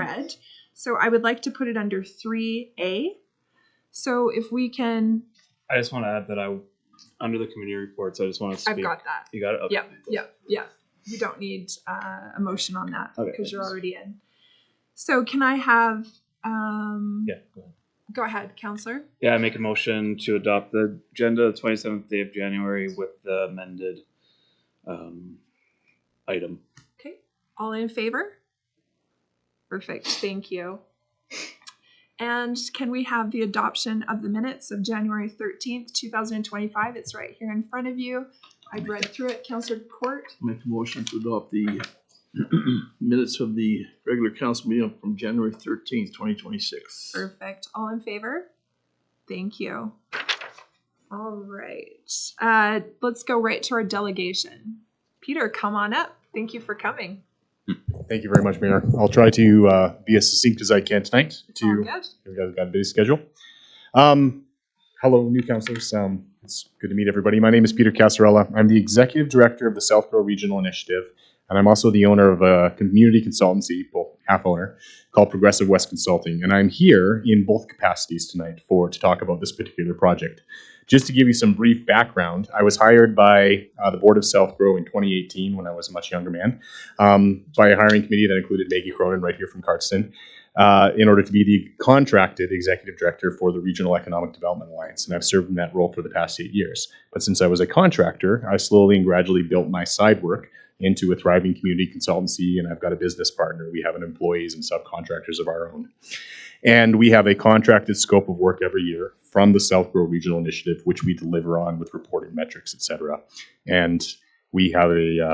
read. So I would like to put it under 3A. So if we can... I just want to add that under the committee reports, I just want to speak. I've got that. You got it? Okay. Yep. You don't need a motion on that because you're already in. So can I have... Yeah, go ahead. Go ahead, Councillor. Yeah, I make a motion to adopt the agenda the 27th day of January with the amended item. Okay. All in favor? Perfect. Thank you. And can we have the adoption of the minutes of January 13th, 2025? It's right here in front of you. I've read through it. Councillor Court. Make a motion to adopt the minutes of the regular council meeting from January 13th, 2026. Perfect. All in favor? Thank you. All right. Let's go right to our delegation. Peter, come on up. Thank you for coming. Thank you very much, Mayor. I'll try to be as succinct as I can tonight. We've got a busy schedule. Hello, new councillors. It's good to meet everybody. My name is Peter Casarella. I'm the Executive Director of the Southborough Regional Initiative, and I'm also the owner of a community consultancy, well, half owner, called Progressive West Consulting. And I'm here in both capacities tonight to talk about this particular project. Just to give you some brief background, I was hired by the Board of Southborough in 2018 when I was a much younger man, by a hiring committee that included Maggie Cronin right here from Cardston, in order to be the contracted executive director for the Regional Economic Development Alliance. And I've served in that role for the past 8 years. But since I was a contractor, I slowly and gradually built my side work into a thriving community consultancy, and I've got a business partner. We have employees and subcontractors of our own. And we have a contracted scope of work every year from the Southborough Regional Initiative, which we deliver on with reporting metrics, etc. And we have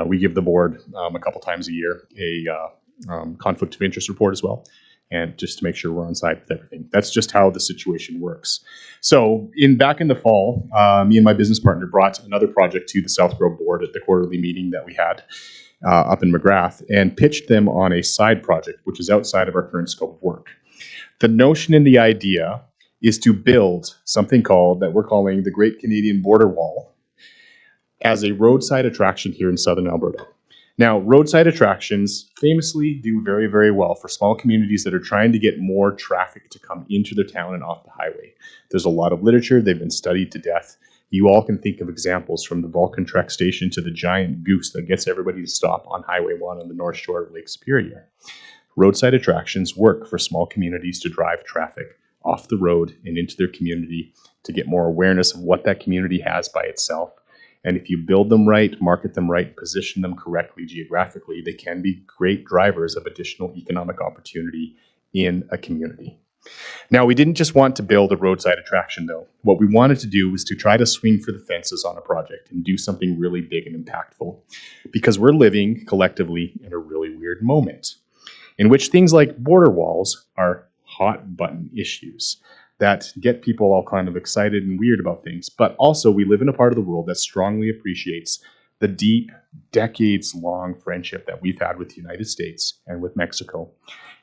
we give the board a couple times a year a conflict of interest report as well, and just to make sure we're on side with everything. That's just how the situation works. So back in the fall, me and my business partner brought another project to the Southborough board at the quarterly meeting that we had up in McGrath, and pitched them on a side project, which is outside of our current scope of work. The notion and the idea is to build something that we're calling the Great Canadian Border Wall as a roadside attraction here in southern Alberta. Now, roadside attractions famously do very, very well for small communities that are trying to get more traffic to come into their town and off the highway. There's a lot of literature. They've been studied to death. You all can think of examples from the Vulcan Trek Station to the giant goose that gets everybody to stop on Highway 1 on the north shore of Lake Superior. Roadside attractions work for small communities to drive traffic off the road and into their community to get more awareness of what that community has by itself. And if you build them right, market them right, position them correctly geographically, they can be great drivers of additional economic opportunity in a community. Now, we didn't just want to build a roadside attraction, though. What we wanted to do was to try to swing for the fences on a project and do something really big and impactful, because we're living collectively in a really weird moment in which things like border walls are hot button issues that get people all kind of excited and weird about things. But also, we live in a part of the world that strongly appreciates the deep, decades-long friendship that we've had with the United States and with Mexico,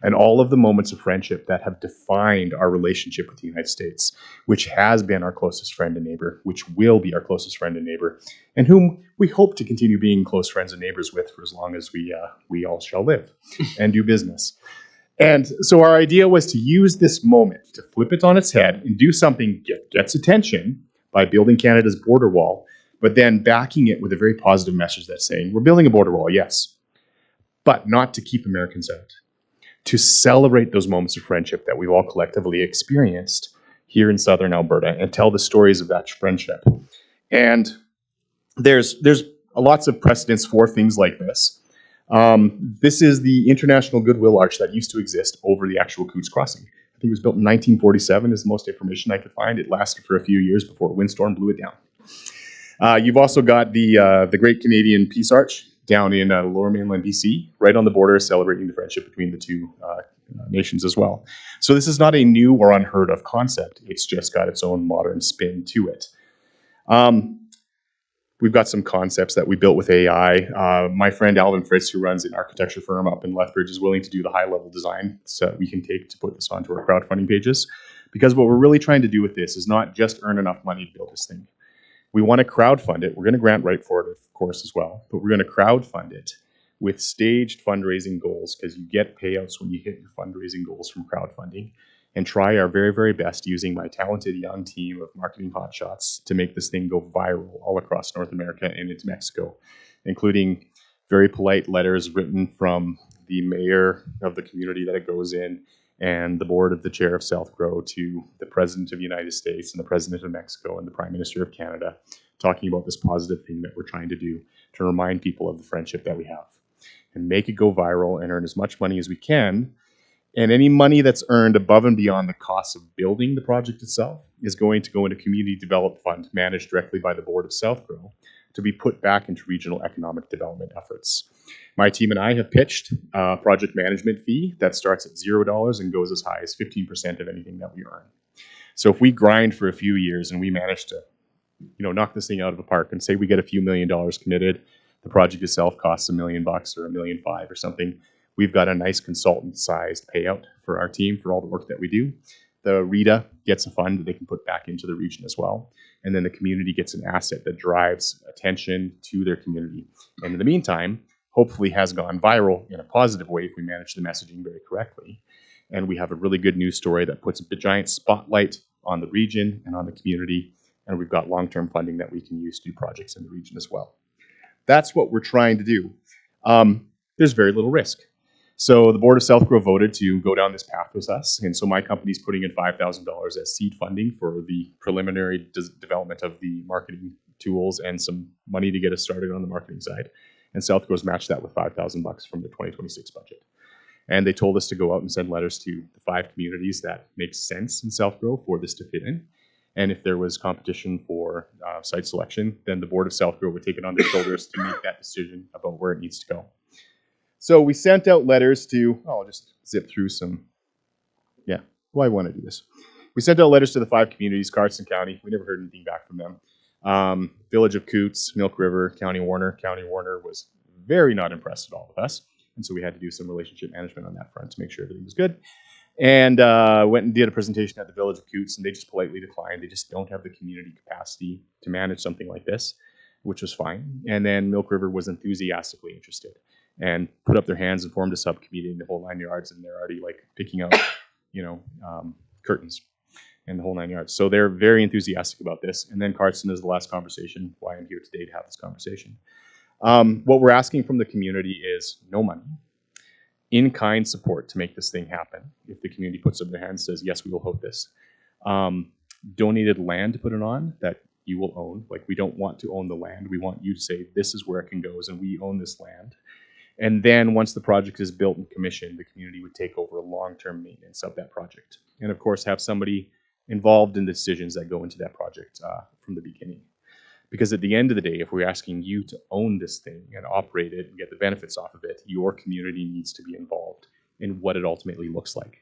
and all of the moments of friendship that have defined our relationship with the United States, which has been our closest friend and neighbor, which will be our closest friend and neighbor, and whom we hope to continue being close friends and neighbors with for as long as we all shall live and do business. And so our idea was to use this moment to flip it on its head and do something that gets attention by building Canada's border wall, but then backing it with a very positive message that's saying, we're building a border wall, yes, but not to keep Americans out, to celebrate those moments of friendship that we've all collectively experienced here in southern Alberta and tell the stories of that friendship. And there's lots of precedents for things like this. This is the International Goodwill Arch that used to exist over the actual Coots Crossing. I think it was built in 1947 is the most information I could find. It lasted for a few years before a windstorm blew it down. You've also got the Great Canadian Peace Arch down in Lower Mainland BC, right on the border, celebrating the friendship between the two nations as well. So this is not a new or unheard of concept. It's just got its own modern spin to it. We've got some concepts that we built with AI. My friend Alvin Fritz, who runs an architecture firm up in Lethbridge, is willing to do the high-level design so that we can take to put this onto our crowdfunding pages. Because what we're really trying to do with this is not just earn enough money to build this thing. We want to crowdfund it. We're going to grant write for it, of course, as well. But we're going to crowdfund it with staged fundraising goals, because you get payouts when you hit your fundraising goals from crowdfunding, and try our very, very best using my talented young team of marketing hotshots to make this thing go viral all across North America and into Mexico, including very polite letters written from the mayor of the community that it goes in and the board of the chair of South Grow to the president of the United States and the president of Mexico and the prime minister of Canada, talking about this positive thing that we're trying to do to remind people of the friendship that we have and make it go viral and earn as much money as we can. And any money that's earned above and beyond the cost of building the project itself is going to go into Community Development Fund managed directly by the board of South Grow to be put back into regional economic development efforts. My team and I have pitched a project management fee that starts at $0 and goes as high as 15% of anything that we earn. So if we grind for a few years and we manage to, knock this thing out of the park and say we get a few $1 million committed, the project itself costs $1 million or $1.5 million or something, we've got a nice consultant-sized payout for our team for all the work that we do. The RETA gets a fund that they can put back into the region as well. And then the community gets an asset that drives attention to their community. And in the meantime, hopefully has gone viral in a positive way if we manage the messaging very correctly. And we have a really good news story that puts a giant spotlight on the region and on the community. And we've got long-term funding that we can use to do projects in the region as well. That's what we're trying to do. There's very little risk. So the board of South Grow voted to go down this path with us. And so my company's putting in $5,000 as seed funding for the preliminary development of the marketing tools and some money to get us started on the marketing side. And South Grow's matched that with $5,000 from the 2026 budget. And they told us to go out and send letters to the 5 communities that make sense in South Grow for this to fit in. And if there was competition for site selection, then the board of South Grow would take it on their shoulders to make that decision about where it needs to go. So we sent out letters to, I'll just zip through some, I want to do this. We sent out letters to the 5 communities, Cardston County. We never heard anything back from them. Village of Coots, Milk River, County Warner. County Warner was very not impressed at all with us. And so we had to do some relationship management on that front to make sure everything was good. And went and did a presentation at the Village of Coots, and they just politely declined. They just don't have the community capacity to manage something like this, which was fine. And then Milk River was enthusiastically interested and put up their hands and formed a subcommittee in the whole 9 yards, and they're already like picking out, curtains and the whole 9 yards. So they're very enthusiastic about this. And then Cardston is the last conversation, why I'm here today to have this conversation. What we're asking from the community is no money, in-kind support to make this thing happen. If the community puts up their hand and says, yes, we will host this. Donated land to put it on that you will own. Like, we don't want to own the land. We want you to say, this is where it can go, and we own this land. And then once the project is built and commissioned, the community would take over long-term maintenance of that project. And of course, have somebody involved in the decisions that go into that project from the beginning. Because at the end of the day, if we're asking you to own this thing and operate it and get the benefits off of it, your community needs to be involved in what it ultimately looks like.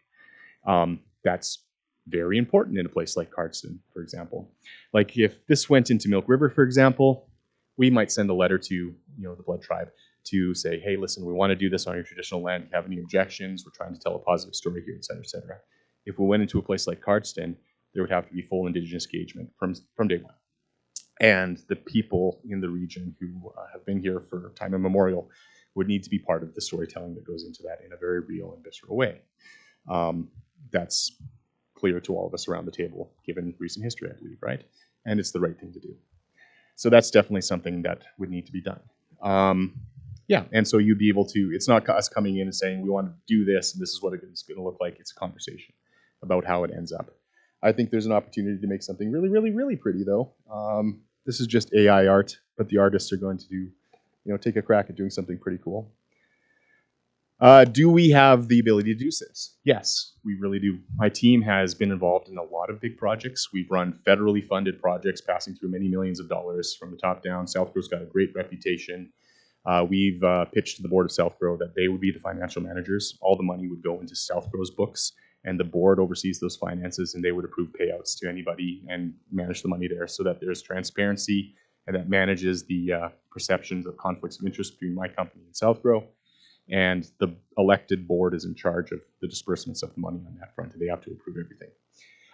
That's very important in a place like Cardston, for example. Like if this went into Milk River, for example, we might send a letter to the Blood Tribe to say, hey, listen, we want to do this on your traditional land. Do you have any objections? We're trying to tell a positive story here, et cetera, et cetera. If we went into a place like Cardston, there would have to be full Indigenous engagement from day one. And the people in the region who have been here for time immemorial would need to be part of the storytelling that goes into that in a very real and visceral way. That's clear to all of us around the table, given recent history, I believe, right? And it's the right thing to do. So that's definitely something that would need to be done. And so you'd be able to, it's not us coming in and saying, we want to do this, and this is what it's going to look like. It's a conversation about how it ends up. I think there's an opportunity to make something really, really, really pretty, though. This is just AI art, but the artists are going to do, take a crack at doing something pretty cool. Do we have the ability to do this? Yes, we really do. My team has been involved in a lot of big projects. We've run federally funded projects passing through many millions of dollars from the top down. South Grow's got a great reputation. We've pitched to the board of South Grow that they would be the financial managers. All the money would go into South Grow's books, and the board oversees those finances, and they would approve payouts to anybody and manage the money there so that there's transparency and that manages the perceptions of conflicts of interest between my company and South Grow. And the elected board is in charge of the disbursements of the money on that front, and they have to approve everything.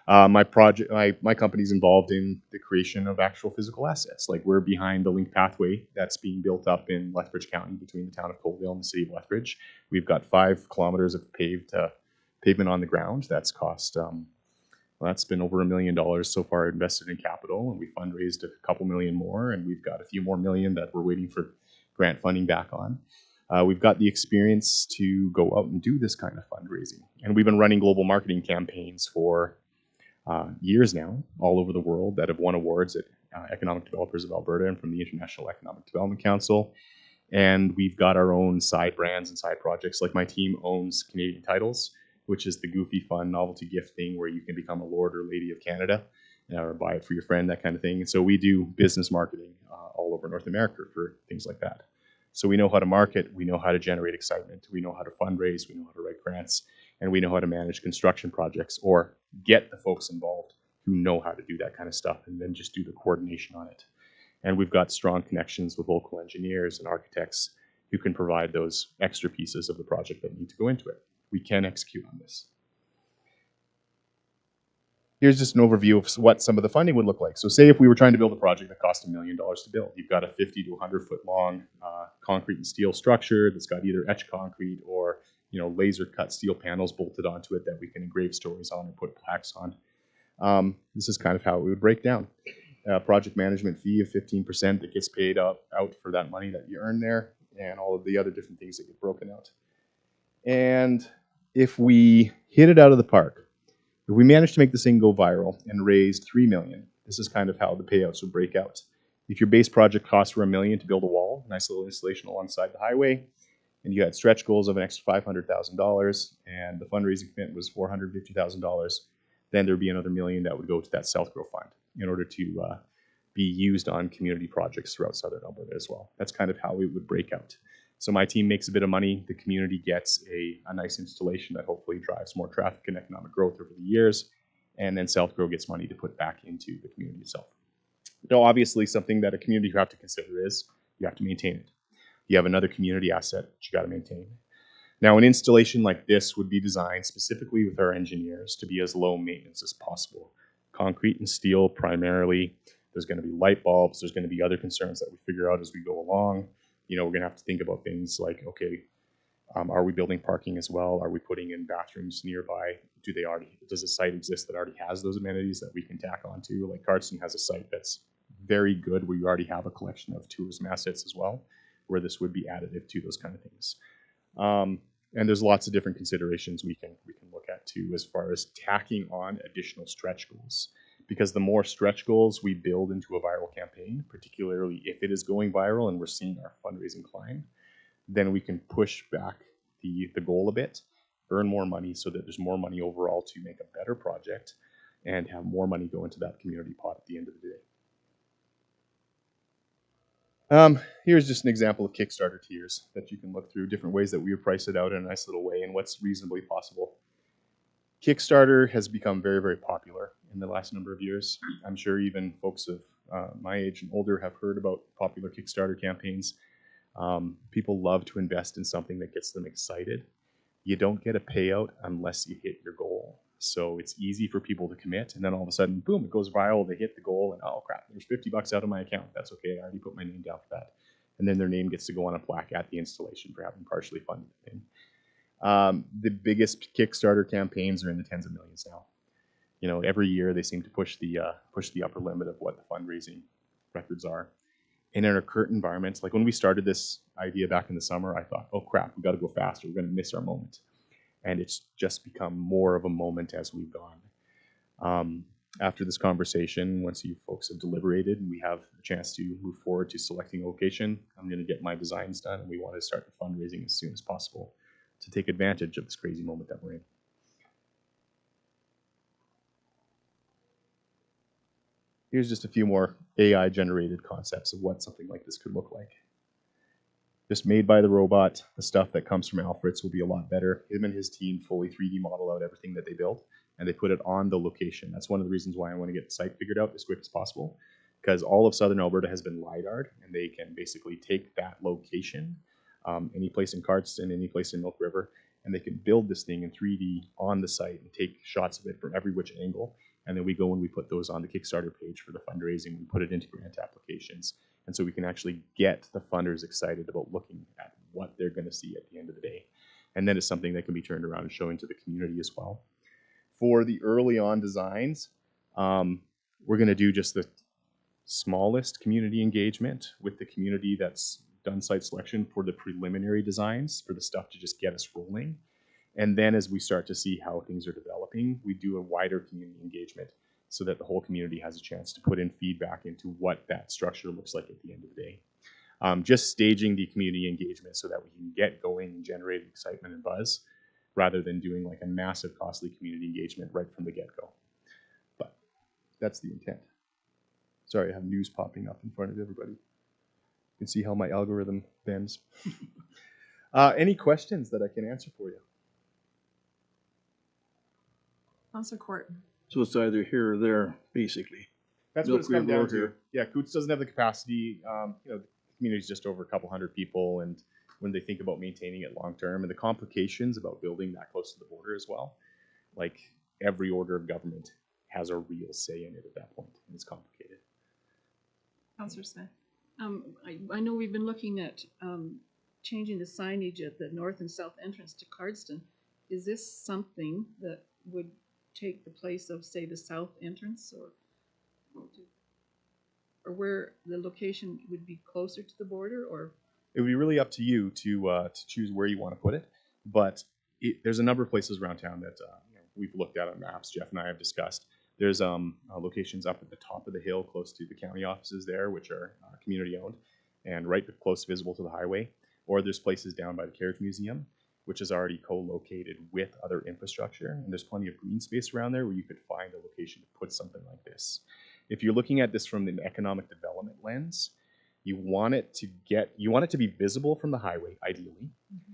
My company's involved in the creation of actual physical assets. Like we're behind the link pathway that's being built up in Lethbridge County between the town of Colville and the city of Lethbridge. We've got 5 kilometers of pavement on the ground. That's cost, that's been over $1 million so far invested in capital, and we fundraised a couple million more, and we've got a few more million that we're waiting for grant funding back on. We've got the experience to go out and do this kind of fundraising, and we've been running global marketing campaigns for years now, all over the world, that have won awards at Economic Developers of Alberta and from the International Economic Development Council. And we've got our own side brands and side projects. Like my team owns Canadian Titles, which is the goofy, fun novelty gift thing where you can become a Lord or Lady of Canada, or buy it for your friend, that kind of thing. And so we do business marketing all over North America for things like that. So we know how to market, we know how to generate excitement, we know how to fundraise, we know how to write grants, and we know how to manage construction projects or get the folks involved who know how to do that kind of stuff and then just do the coordination on it. And we've got strong connections with local engineers and architects who can provide those extra pieces of the project that need to go into it. We can execute on this. Here's just an overview of what some of the funding would look like. So say if we were trying to build a project that cost $1 million to build, you've got a 50 to 100 foot long concrete and steel structure that's got either etched concrete or laser cut steel panels bolted onto it that we can engrave stories on and put plaques on. This is kind of how it would break down. Project management fee of 15% that gets paid out for that money that you earn there, and all of the other different things that get broken out. And if we hit it out of the park, if we manage to make this thing go viral and raise $3 million, this is kind of how the payouts would break out. If your base project costs for $1 million to build a wall, nice little installation alongside the highway, and you had stretch goals of an extra $500,000, and the fundraising commitment was $450,000, then there'd be another $1 million that would go to that South Grow Fund in order to be used on community projects throughout Southern Alberta as well. That's kind of how it would break out. So my team makes a bit of money, the community gets a nice installation that hopefully drives more traffic and economic growth over the years, and then South Grow gets money to put back into the community itself. Now, obviously, something that a community you have to consider is you have to maintain it. You have another community asset that you got to maintain. Now, an installation like this would be designed specifically with our engineers to be as low maintenance as possible. Concrete and steel primarily. There's going to be light bulbs. There's going to be other concerns that we figure out as we go along. We're going to have to think about things like, okay, are we building parking as well? Are we putting in bathrooms nearby? Does a site exist that already has those amenities that we can tack onto? Like Cardston has a site that's very good where you already have a collection of tourism assets as well, where this would be additive to those kind of things. And there's lots of different considerations we can look at too, as far as tacking on additional stretch goals. Because the more stretch goals we build into a viral campaign, particularly if it is going viral and we're seeing our fundraising climb, then we can push back the goal a bit, earn more money so that there's more money overall to make a better project and have more money go into that community pot at the end of the day. Here's just an example of Kickstarter tiers that you can look through, different ways that we would price it out in a nice little way and what's reasonably possible. Kickstarter has become very, very popular in the last number of years. I'm sure even folks of my age and older have heard about popular Kickstarter campaigns. People love to invest in something that gets them excited. You don't get a payout unless you hit your goal. So it's easy for people to commit, and then all of a sudden, boom, it goes viral, they hit the goal, and oh crap, there's $50 out of my account. That's okay, I already put my name down for that. And then their name gets to go on a plaque at the installation for having partially funded the thing. The biggest Kickstarter campaigns are in the tens of millions now. Every year they seem to push the upper limit of what the fundraising records are. And in our current environment, like when we started this idea back in the summer, I thought, oh crap, we got to go faster. We're going to miss our moment. And it's just become more of a moment as we've gone. After this conversation, once you folks have deliberated and we have a chance to move forward to selecting a location, I'm going to get my designs done, and we want to start the fundraising as soon as possible to take advantage of this crazy moment that we're in. Here's just a few more AI-generated concepts of what something like this could look like. Just made by the robot, the stuff that comes from Alfred's will be a lot better. Him and his team fully 3D model out everything that they built, and they put it on the location. That's one of the reasons why I want to get the site figured out as quick as possible, because all of Southern Alberta has been LiDAR'd, and they can basically take that location, any place in Cardston, any place in Milk River, and they can build this thing in 3D on the site and take shots of it from every which angle And then we go and we put those on the Kickstarter page for the fundraising. We put it into grant applications. And so we can actually get the funders excited about looking at what they're going to see at the end of the day. And then it's something that can be turned around and showing to the community as well. For the early on designs, we're going to do just the smallest community engagement with the community that's done site selection for the preliminary designs, for the stuff to just get us rolling. And then as we start to see how things are developing, we do a wider community engagement so that the whole community has a chance to put in feedback into what that structure looks like at the end of the day. Just staging the community engagement so that we can get going and generate excitement and buzz, rather than doing like a massive costly community engagement right from the get-go. But that's the intent. Sorry, I have news popping up in front of everybody. You can see how my algorithm bends. Any questions that I can answer for you? Also, Court. So it's either here or there, basically. That's what it's come down to. Yeah, Coots doesn't have the capacity. The community's just over a couple hundred people, and when they think about maintaining it long term, and the complications about building that close to the border as well, like every order of government has a real say in it at that point, and it's complicated. Councillor Smith. I know we've been looking at changing the signage at the north and south entrance to Cardston. Is this something that would take the place of, say, the south entrance, or where the location would be closer to the border, or? It would be really up to you to choose where you want to put it, but there's a number of places around town that we've looked at on maps. Jeff and I have discussed. There's locations up at the top of the hill close to the county offices there, which are community owned and right close visible to the highway. Or there's places down by the Carriage Museum, which is already co-located with other infrastructure. And there's plenty of green space around there where you could find a location to put something like this. If you're looking at this from an economic development lens, you want it to be visible from the highway, ideally. Mm-hmm.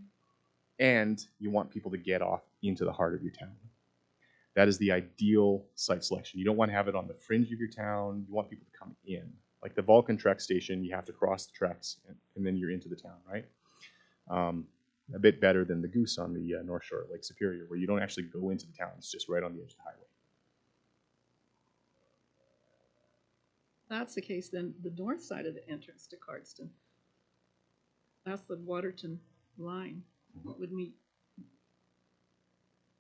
And you want people to get off into the heart of your town. That is the ideal site selection. You don't want to have it on the fringe of your town. You want people to come in. Like the Vulcan Trek station, you have to cross the tracks and then you're into the town, right? A bit better than the Goose on the North Shore of Lake Superior, where you don't actually go into the town. It's just right on the edge of the highway. That's the case, then the north side of the entrance to Cardston, that's the Waterton line, would meet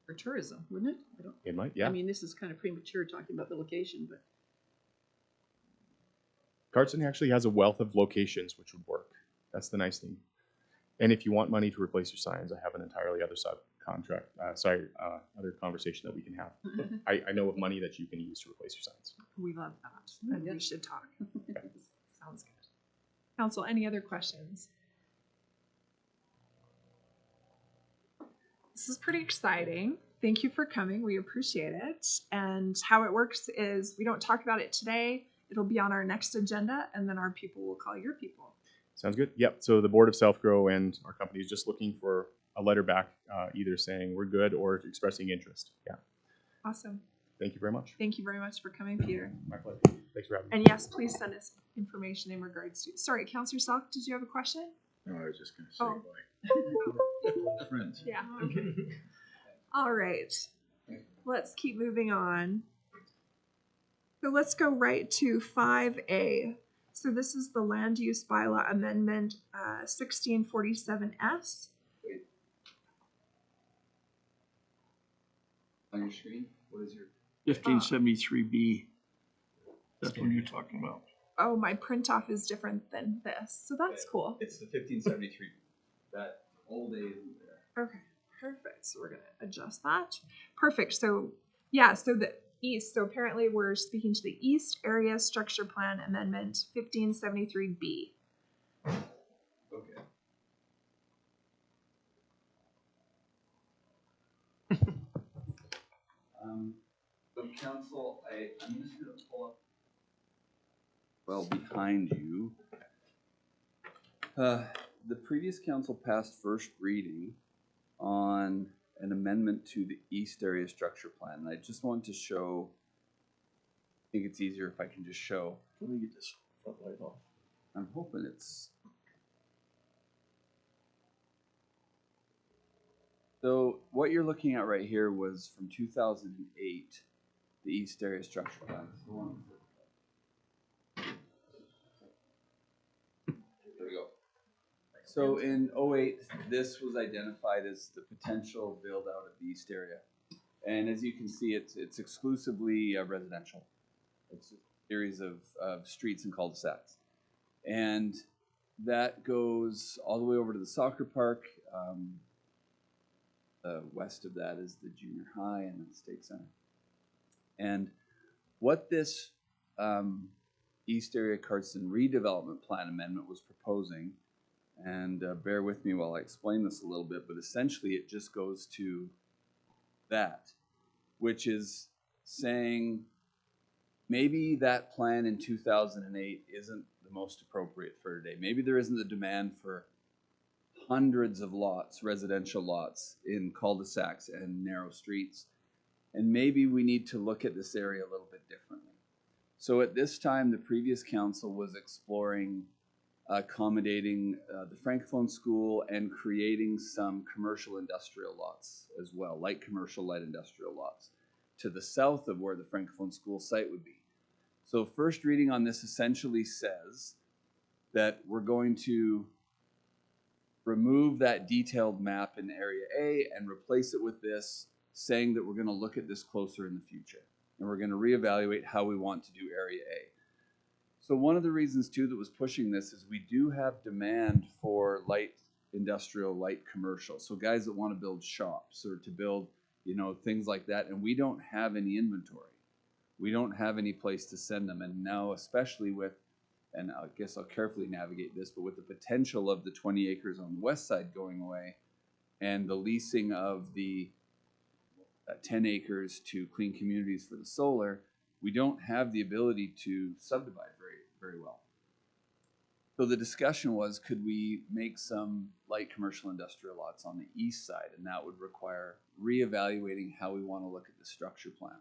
for tourism, wouldn't it? It might, yeah. I mean, this is kind of premature talking about the location, but Cardston actually has a wealth of locations which would work. That's the nice thing. And if you want money to replace your signs, I have an entirely other other conversation that we can have. I know of money that you can use to replace your signs. We love that, and we should talk. Sounds good. Council, any other questions? This is pretty exciting. Thank you for coming. We appreciate it. And how it works is we don't talk about it today. It'll be on our next agenda, and then our people will call your people. Sounds good. Yep. So the Board of Self-Grow and our company is just looking for a letter back, either saying we're good or expressing interest. Yeah. Awesome. Thank you very much. Thank you very much for coming, Peter. My pleasure. Thanks for having me. And yes, please send us information in regards to. Sorry, Councillor Salk, did you have a question? No, I was just going to say bye. Friends. Yeah. Okay. All right. Let's keep moving on. So let's go right to 5A. So this is the Land Use Bylaw Amendment 1647S. On your screen, what is your 1573B? That's what you're talking about. Oh, my print off is different than this, so that's cool. It's the 1573. That old A isn't there. Okay, perfect. So we're gonna adjust that. Perfect. So yeah, so the east. So apparently we're speaking to the East Area Structure Plan Amendment 1573B. Okay. So council, I'm just going to pull up well behind you. The previous council passed first reading on an amendment to the East Area Structure Plan. And I just want to show, I think it's easier if I can just show. Let me get this front light off. I'm hoping it's. So what you're looking at right here was from 2008. the East Area Structure Plan. There we go. So in '08, this was identified as the potential build out of the East area. And as you can see, it's exclusively residential. It's a series of streets and cul-de-sacs. And that goes all the way over to the soccer park. West of that is the junior high and the state center. And what this East Area Cardston redevelopment plan amendment was proposing, and bear with me while I explain this a little bit, but essentially it just goes to that, which is saying maybe that plan in 2008 isn't the most appropriate for today. Maybe there isn't the demand for hundreds of lots, residential lots in cul-de-sacs and narrow streets. And maybe we need to look at this area a little bit differently. So at this time, the previous council was exploring accommodating the Francophone school and creating some commercial industrial lots as well, light commercial, light industrial lots to the south of where the Francophone school site would be. So first reading on this essentially says that we're going to remove that detailed map in Area A and replace it with this, saying that we're going to look at this closer in the future. And we're going to reevaluate how we want to do Area A. So one of the reasons too that was pushing this is we do have demand for light industrial, light commercial. So guys that want to build shops or to build, things like that. And we don't have any inventory. We don't have any place to send them. And now, especially with, and I guess I'll carefully navigate this, but with the potential of the 20 acres on the west side going away and the leasing of the 10 acres to Clean Communities for the solar, we don't have the ability to subdivide very well. So the discussion was, could we make some light commercial industrial lots on the east side? And that would require reevaluating how we want to look at the structure plan.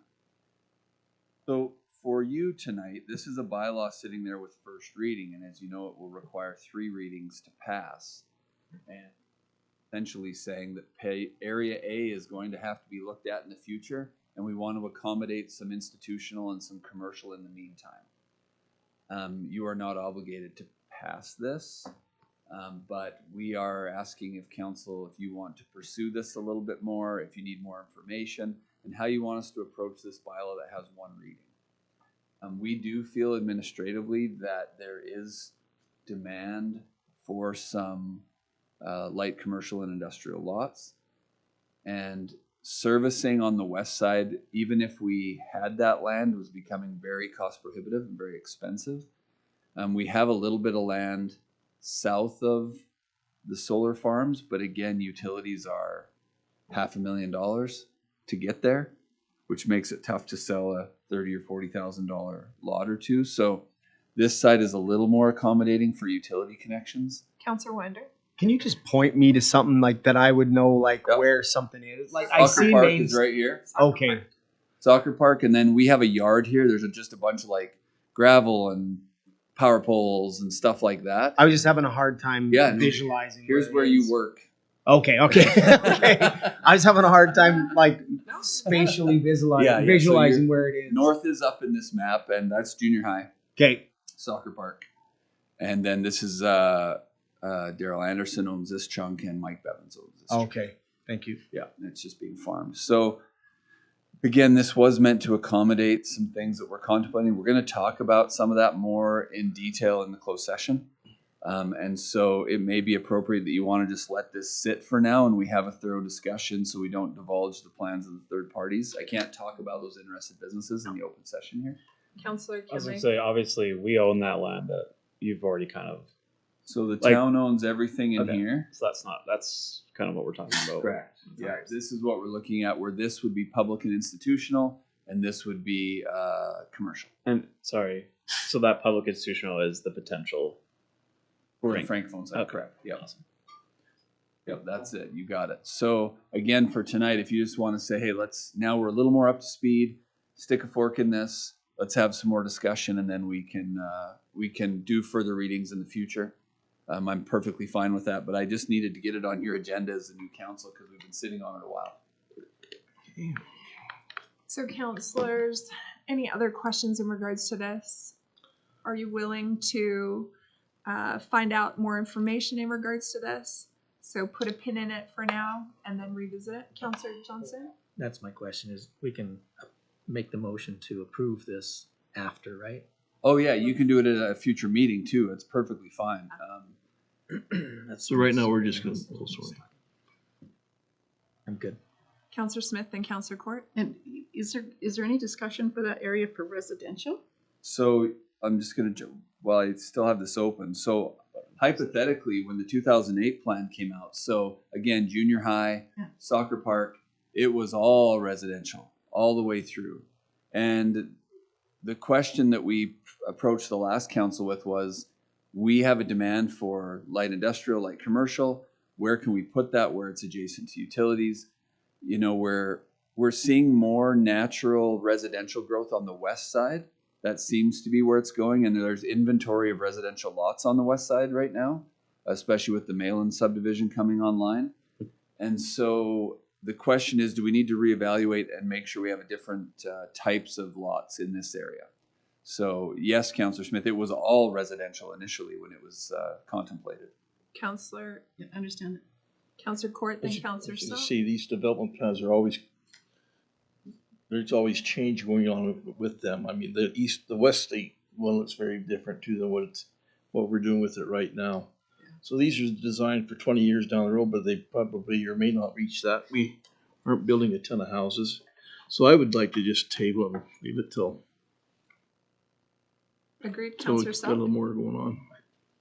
So for you tonight, this is a bylaw sitting there with first reading, and as you know, it will require 3 readings to pass. And essentially saying that Area A is going to have to be looked at in the future, and we want to accommodate some institutional and some commercial in the meantime. You are not obligated to pass this, but we are asking if council, if you want to pursue this a little bit more, if you need more information, and how you want us to approach this bylaw that has 1 reading. We do feel administratively that there is demand for some light commercial and industrial lots, and servicing on the west side, even if we had that land, was becoming very cost prohibitive and very expensive. We have a little bit of land south of the solar farms, but again, utilities are $500,000 to get there, which makes it tough to sell a $30,000 or $40,000 lot or two. So this side is a little more accommodating for utility connections. Councillor Winder? Can you just point me to something like that I would know, like Yep. where something is? Like I Soccer see park names. is right here. Okay. Soccer park, and then we have a yard here. There's just a bunch of like gravel and power poles and stuff like that. I was just having a hard time visualizing. Here's where you work. Okay. Okay. I was having a hard time like spatially visualizing so where it is. North is up in this map, and that's junior high. Okay. Soccer park. And then this is Daryl Anderson owns this chunk, and Mike Bevins owns this chunk. Okay. Thank you. Yeah, and it's just being farmed. So again, this was meant to accommodate some things that we're contemplating. We're going to talk about some of that more in detail in the closed session. And so it may be appropriate that you want to just let this sit for now and we have a thorough discussion so we don't divulge the plans of the third parties. I can't talk about those interested businesses in the open session here. Councillor I was Kinley? gonna say, obviously, we own that land that you've already kind of. So the Like- town owns everything in Okay. here. So that's kind of what we're talking about. Correct. Yeah, this is what we're looking at, where this would be public and institutional, and this would be commercial. And sorry, so that public institutional is the potential. For Right. the Francophone side, Okay. correct. Yep. Awesome. Yep, that's it. You got it. So again, for tonight, if you just want to say, hey, now we're a little more up to speed, stick a fork in this, let's have some more discussion, and then we can do further readings in the future. I'm perfectly fine with that, but I just needed to get it on your agenda as a new council because we've been sitting on it a while. So counselors, any other questions in regards to this? Are you willing to find out more information in regards to this? So put a pin in it for now and then revisit it. Counselor Johnson? That's my question, is we can make the motion to approve this after, right? Oh yeah, you can do it at a future meeting too. It's perfectly fine. So right now, we're just gonna, oh, sorry. I'm good. Counselor Smith and Counselor Court? And is there any discussion for that area for residential? So I'm just gonna, while I still have this open, so hypothetically, when the 2008 plan came out, so again, junior high, Yeah. soccer park, it was all residential, all the way through. And the question that we approached the last council with was, we have a demand for light industrial, light commercial. Where can we put that where it's adjacent to utilities? You know, where we're seeing more natural residential growth on the west side. That seems to be where it's going. And there's inventory of residential lots on the west side right now, especially with the Malin subdivision coming online. And so the question is, do we need to reevaluate and make sure we have a different types of lots in this area? So yes, Councillor Smith, it was all residential initially when it was contemplated. Counselor, Yeah, I understand it. Counselor Court, then Counselor As you Selk? see, these development plans are always, there's always change going on with them. I mean, the west state one looks very different too than what we're doing with it right now. So these are designed for 20 years down the road, but they probably or may not reach that. We aren't building a ton of houses. So I would like to just table it and leave it till Agreed, we Counselor got a little Selk? more going on.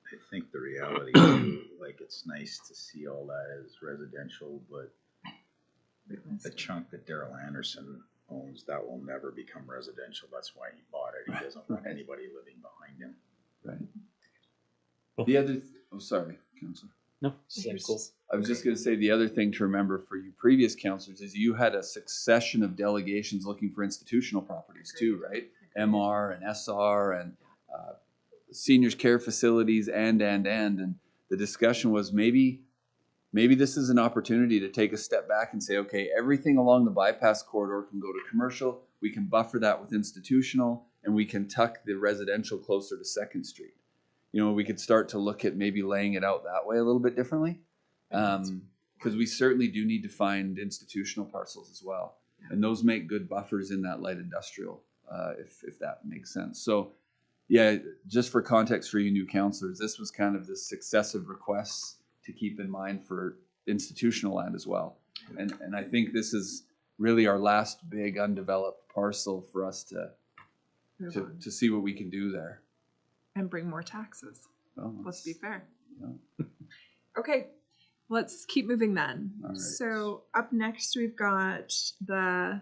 I think the reality too, like, it's nice to see all that as residential, but the chunk that Daryl Anderson owns, that will never become residential. That's why he bought it. He doesn't want anybody living behind him. Right. The other, sorry, Councillor. No, Cool. I was just going to say the other thing to remember for you previous councillors is you had a succession of delegations looking for institutional properties too, right? MR and SR and seniors care facilities and the discussion was maybe this is an opportunity to take a step back and say, okay, everything along the bypass corridor can go to commercial. We can buffer that with institutional, and we can tuck the residential closer to 2nd Street. You know, we could start to look at maybe laying it out that way a little bit differently. Because we certainly do need to find institutional parcels as well. And those make good buffers in that light industrial, if that makes sense. So yeah, just for context for you new councillors, this was kind of the successive requests to keep in mind for institutional land as well. And I think this is really our last big undeveloped parcel for us to see what we can do there. And bring more taxes. Well, Let's be fair. Yeah. Okay, let's keep moving then. All right. So up next, we've got the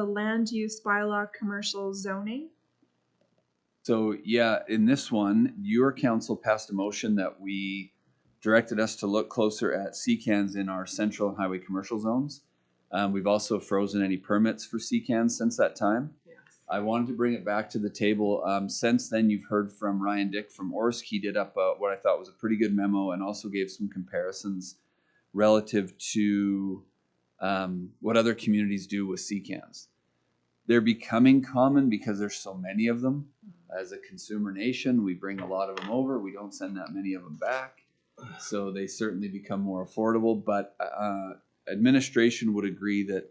land use bylaw commercial zoning. So yeah, in this one, your council passed a motion that we directed us to look closer at CCANs in our central and highway commercial zones. We've also frozen any permits for CCANs since that time. Yes. I wanted to bring it back to the table. Since then, you've heard from Ryan Dick from Orsk. He did up what I thought was a pretty good memo and also gave some comparisons relative to what other communities do with CCANs. They're becoming common because there's so many of them. As a consumer nation, we bring a lot of them over. We don't send that many of them back. So they certainly become more affordable. But administration would agree that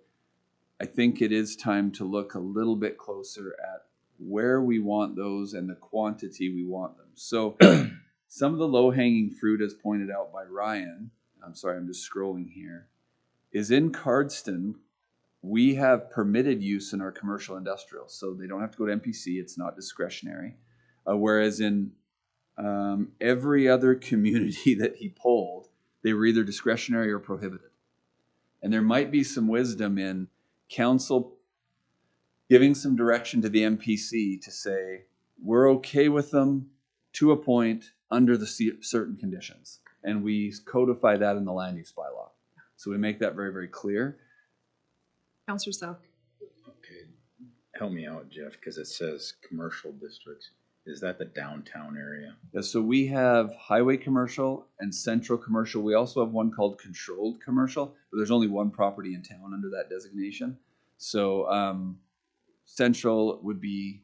I think it is time to look a little bit closer at where we want those and the quantity we want them. So some of the low-hanging fruit, as pointed out by Ryan, I'm sorry, I'm just scrolling here, is in Cardston. We have permitted use in our commercial industrial, so they don't have to go to MPC. It's not discretionary. Whereas in every other community that he polled, they were either discretionary or prohibited. And there might be some wisdom in council giving some direction to the MPC to say, we're okay with them to a point under the certain conditions. And we codify that in the land use bylaw. So we make that very, very clear. Counselor Selk. Okay, help me out, Jeff, because it says commercial districts. Is that the downtown area? Yeah, so we have highway commercial and central commercial. We also have one called controlled commercial, but there's only one property in town under that designation. So Central would be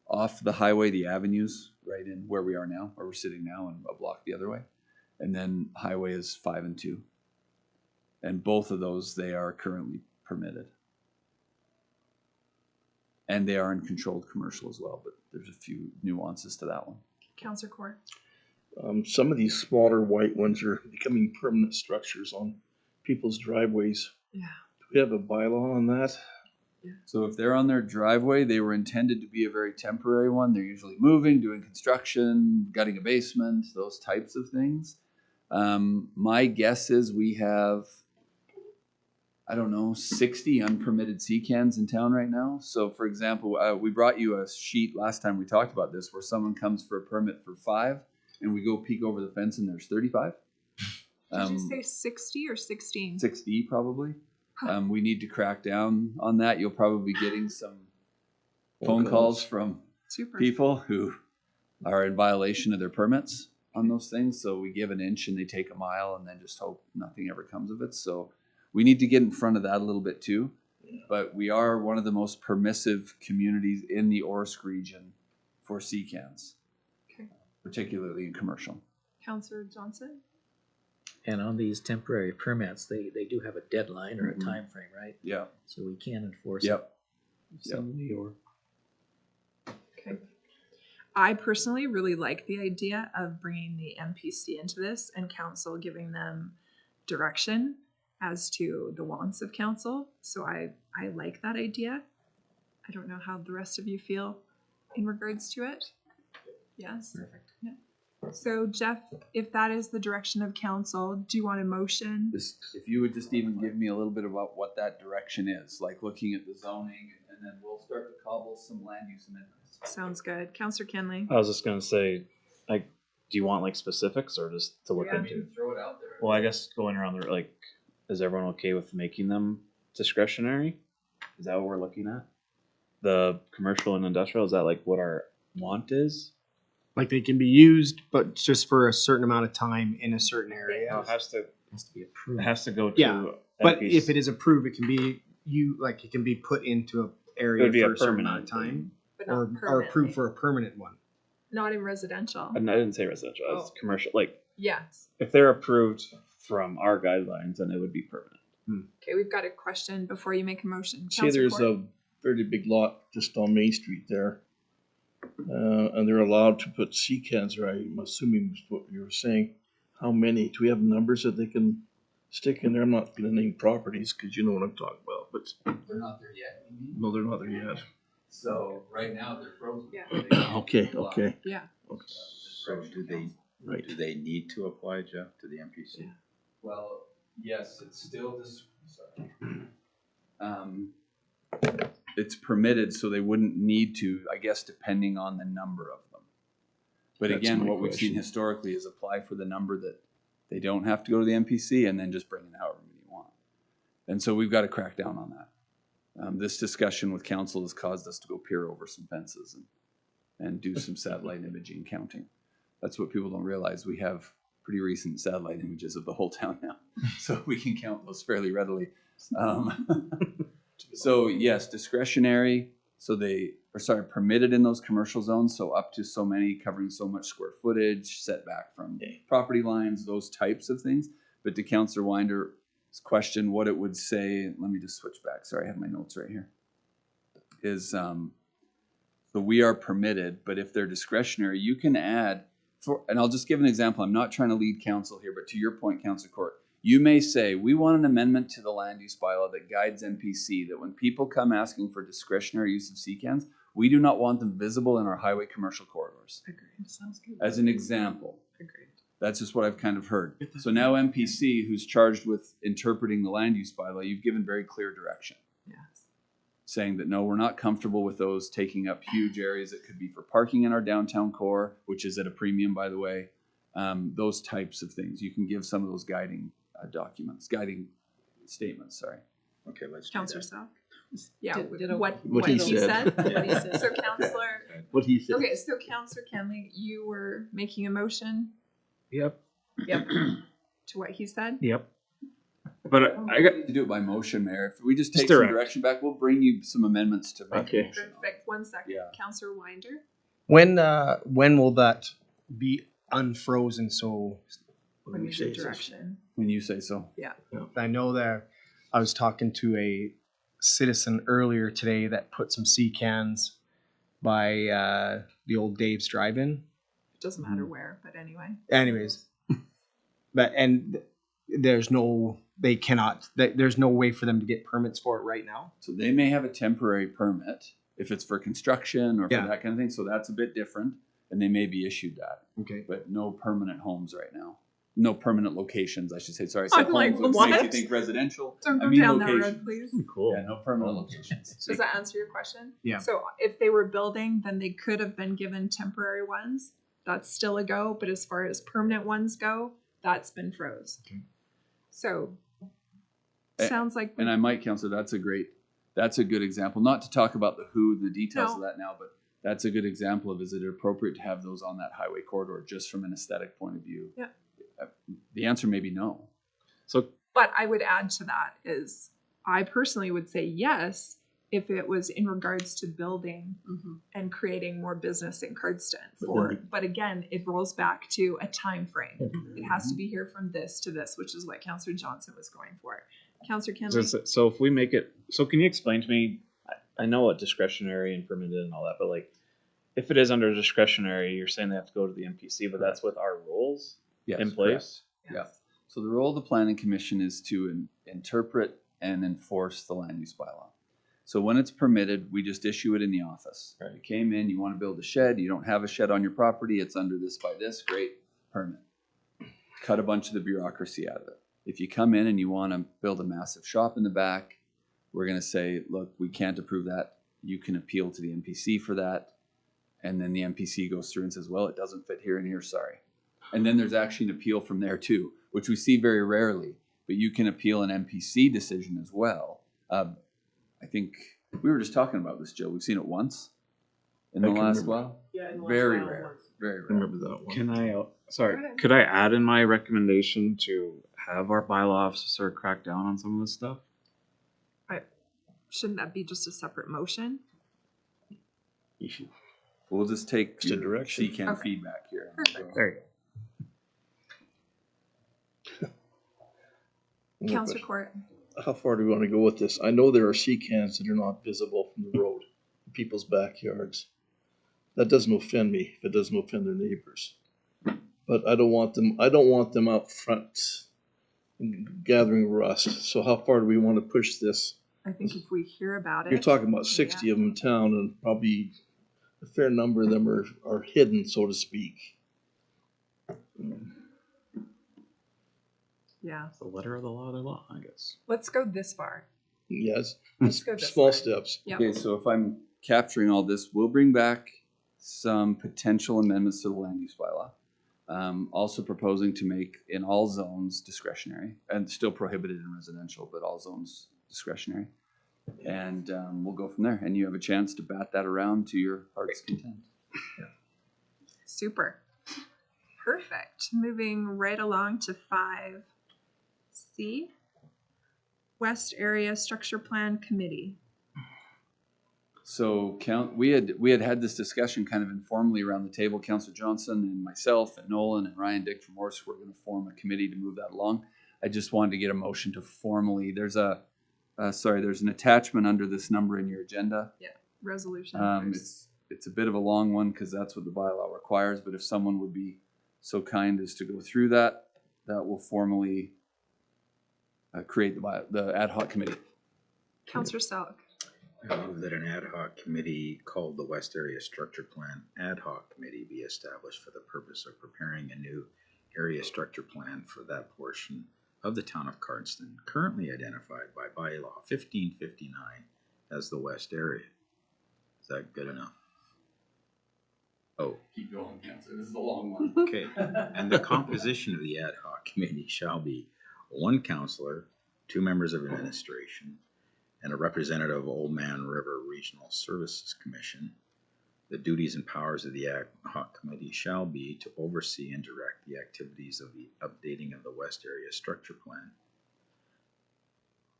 off the highway, the avenues, right in where we are now, where we're sitting now, and a block the other way. And then highway is 5 and 2. And both of those, they are currently permitted. And they are in controlled commercial as well, but there's a few nuances to that one. Councillor Core. Some of these smaller white ones are becoming permanent structures on people's driveways. Yeah. Do we have a bylaw on that? So if they're on their driveway, they were intended to be a very temporary one. They're usually moving, doing construction, gutting a basement, those types of things. My guess is we have, I don't know, 60 unpermitted sea cans in town right now. So for example, we brought you a sheet last time we talked about this where someone comes for a permit for 5 and we go peek over the fence and there's 35. Did you say 60 or 16? 60 probably. We need to crack down on that. You'll probably be getting some phone calls from people who are in violation of their permits on those things. So we give an inch and they take a mile and then just hope nothing ever comes of it. So we need to get in front of that a little bit too. But we are one of the most permissive communities in the Orsk region for sea cans, particularly in commercial. Councillor Johnson? And on these temporary permits, they do have a deadline or a time frame, right? Yeah. So we can enforce it. Yep. New York. Okay. I personally really like the idea of bringing the MPC into this and council giving them direction as to the wants of council. So I like that idea. I don't know how the rest of you feel in regards to it. Yes. Perfect. Yeah. So Jeff, if that is the direction of council, do you want a motion? If you would just even give me a little bit about what that direction is, like looking at the zoning, and then we'll start to cobble some land use amendments. Sounds good. Councillor Kenley? I was just gonna say, like, do you want like specifics or just to look Yeah. into? Throw it out there. Well, I guess going around the, like, is everyone okay with making them discretionary? Is that what we're looking at? The commercial and industrial, is that like what our want is? Like they can be used, but just for a certain amount of time in a certain area. No, it has to be approved. It has to go to Yeah, But MPC. if it is approved, it can be it can be put into an It area would be for a a certain permanent amount of time, But or not approved permanently. for a permanent one. Not in residential. I didn't say residential, it's Oh. commercial. Like, Yes. if they're approved from our guidelines, then it would be permanent. Okay, we've got a question before you make a motion. Say Councillor there's Court? a fairly big lot just on Main Street there. And they're allowed to put sea cans, right? I'm assuming is what you were saying. How many? Do we have numbers that they can stick in there? I'm not gonna name properties because you know what I'm talking about, but They're not there yet. no, they're not there yet. So right now they're frozen. Yeah. Okay. Yeah. So do they need to apply, Jeff, to the MPC? Yeah. Well, yes, it's still this. Sorry. It's permitted, so they wouldn't need to, I guess, depending on the number of them. But That's again, my what we've seen question. historically is apply for the number that they don't have to go to the MPC and then just bring in however many you want. And so we've got to crack down on that. This discussion with council has caused us to go peer over some fences and do some satellite imaging counting. That's what people don't realize. We have pretty recent satellite images of the whole town now, so we can count those fairly readily. So yes, discretionary. So they are permitted in those commercial zones. So up to so many, covering so much square footage, setback from property lines, those types of things. But to Councillor Winder's question, what it would say, let me just switch back. Sorry, I have my notes right here. Is so we are permitted, but if they're discretionary, you can add and I'll just give an example. I'm not trying to lead council here, but to your point, Councillor Court, you may say, we want an amendment to the land use bylaw that guides MPC that when people come asking for discretionary use of CCANs, we do not want them visible in our highway commercial corridors. Agreed. Sounds good. As an example. Agreed. That's just what I've kind of heard. So now MPC, who's charged with interpreting the land use bylaw, you've given very clear direction. Yes. Saying that, no, we're not comfortable with those taking up huge areas that could be for parking in our downtown core, which is at a premium, by the way. Those types of things. You can give some of those guiding statements, sorry. Okay, let's do Councillor that. South? Yeah, Did what he he said. said. What he said. So Councillor, What he said. okay, so Councillor Kenley, you were making a motion Yep. to what he said? Yep. But I got, To do it by motion, Mayor. If we just take Just some direct. direction back, we'll bring you some amendments to make Okay. a motion on. Perfect. 1 second. Yeah. Councillor Winder. When will that be unfrozen? So When we do direction. When you say so. I know that I was talking to a citizen earlier today that put some sea cans by the old Dave's Drive-In. It doesn't matter where, but anyway. Anyways, there's no way for them to get permits for it right now. So they may have a temporary permit if it's for construction or for Yeah. that kind of thing. So that's a bit different, and they may be issued that. Okay. But no permanent homes right now. No permanent locations, I should say. Sorry, I said I'm like, homes, which makes you what? think residential. Don't I go mean down that road, locations. please. cool. Yeah, no permanent locations. Does that answer your question? Yeah. So if they were building, then they could have been given temporary ones. That's still a go. But as far as permanent ones go, that's been froze. Okay. So Eh, sounds like And I might, Counselor, that's a good example. Not to talk about the who and the details of No. that now, but that's a good example of, is it appropriate to have those on that highway corridor just from an aesthetic point of view? Yeah. The answer may be no. So But I would add to that is I personally would say yes if it was in regards to building and creating more business in Cardston. But again, it rolls back to a time frame. It has to be here from this to this, which is what Councillor Johnson was going for. Councillor Kenley. So if we make it, so can you explain to me? I know what discretionary and permitted and all that, but like, if it is under discretionary, you're saying they have to go to the MPC, but that's with our rules in place. Yeah. So the role of the planning commission is to interpret and enforce the land use bylaw. So when it's permitted, we just issue it in the office. Right. You came in, you want to build a shed, you don't have a shed on your property, it's under this by this, great, permit. Cut a bunch of the bureaucracy out of it. If you come in and you want to build a massive shop in the back, we're going to say, look, we can't approve that. You can appeal to the MPC for that. And then the MPC goes through and says, well, it doesn't fit here and here, sorry. And then there's actually an appeal from there too, which we see very rarely, but you can appeal an MPC decision as well. I think we were just talking about this, Joe. We've seen it once in the I can last remember. while. Yeah, in the last Very while it rare. was. Very I rare. remember that one. Can I, Go sorry, ahead. could I add in my recommendation to have our bylaw officer crack down on some of this stuff? Shouldn't that be just a separate motion? We'll just take Just a direction. CCAN Okay. feedback here. Perfect. There you go. Yeah, Councillor but Court. how far do we want to go with this? I know there are sea cans that are not visible from the road, in people's backyards. That doesn't offend me if it doesn't offend their neighbors. But I don't want them out front gathering rust. So how far do we want to push this? I think if we hear about it. You're talking about 60 of them in town, and probably a fair number of them are hidden, so to speak. Yeah. The letter of the law, the law, I guess. Let's go this far. Yes, Let's go this small way. steps. Yep. Okay, so if I'm capturing all this, we'll bring back some potential amendments to the land use bylaw. Also proposing to make in all zones discretionary and still prohibited in residential, but all zones discretionary. And we'll go from there. And you have a chance to bat that around to your heart's content. Super. Perfect. Moving right along to 5C. West Area Structure Plan Committee. So we had this discussion kind of informally around the table. Councillor Johnson and myself and Nolan and Ryan Dick from Morse were going to form a committee to move that along. I just wanted to get a motion to formally. There's an attachment under this number in your agenda. Resolution. It's a bit of a long one because that's what the bylaw requires. But if someone would be so kind as to go through that, that will formally create the ad hoc committee. Councillor Selk. I move that an ad hoc committee called the West Area Structure Plan Ad hoc Committee be established for the purpose of preparing a new area structure plan for that portion of the town of Cardston, currently identified by bylaw 1559 as the West Area. Is that good enough? Oh, Keep going, Councillor. This is a long one. okay. And the composition of the ad hoc committee shall be one councillor, 2 members of administration, and a representative of Old Man River Regional Services Commission. The duties and powers of the ad hoc committee shall be to oversee and direct the activities of the updating of the West Area Structure Plan,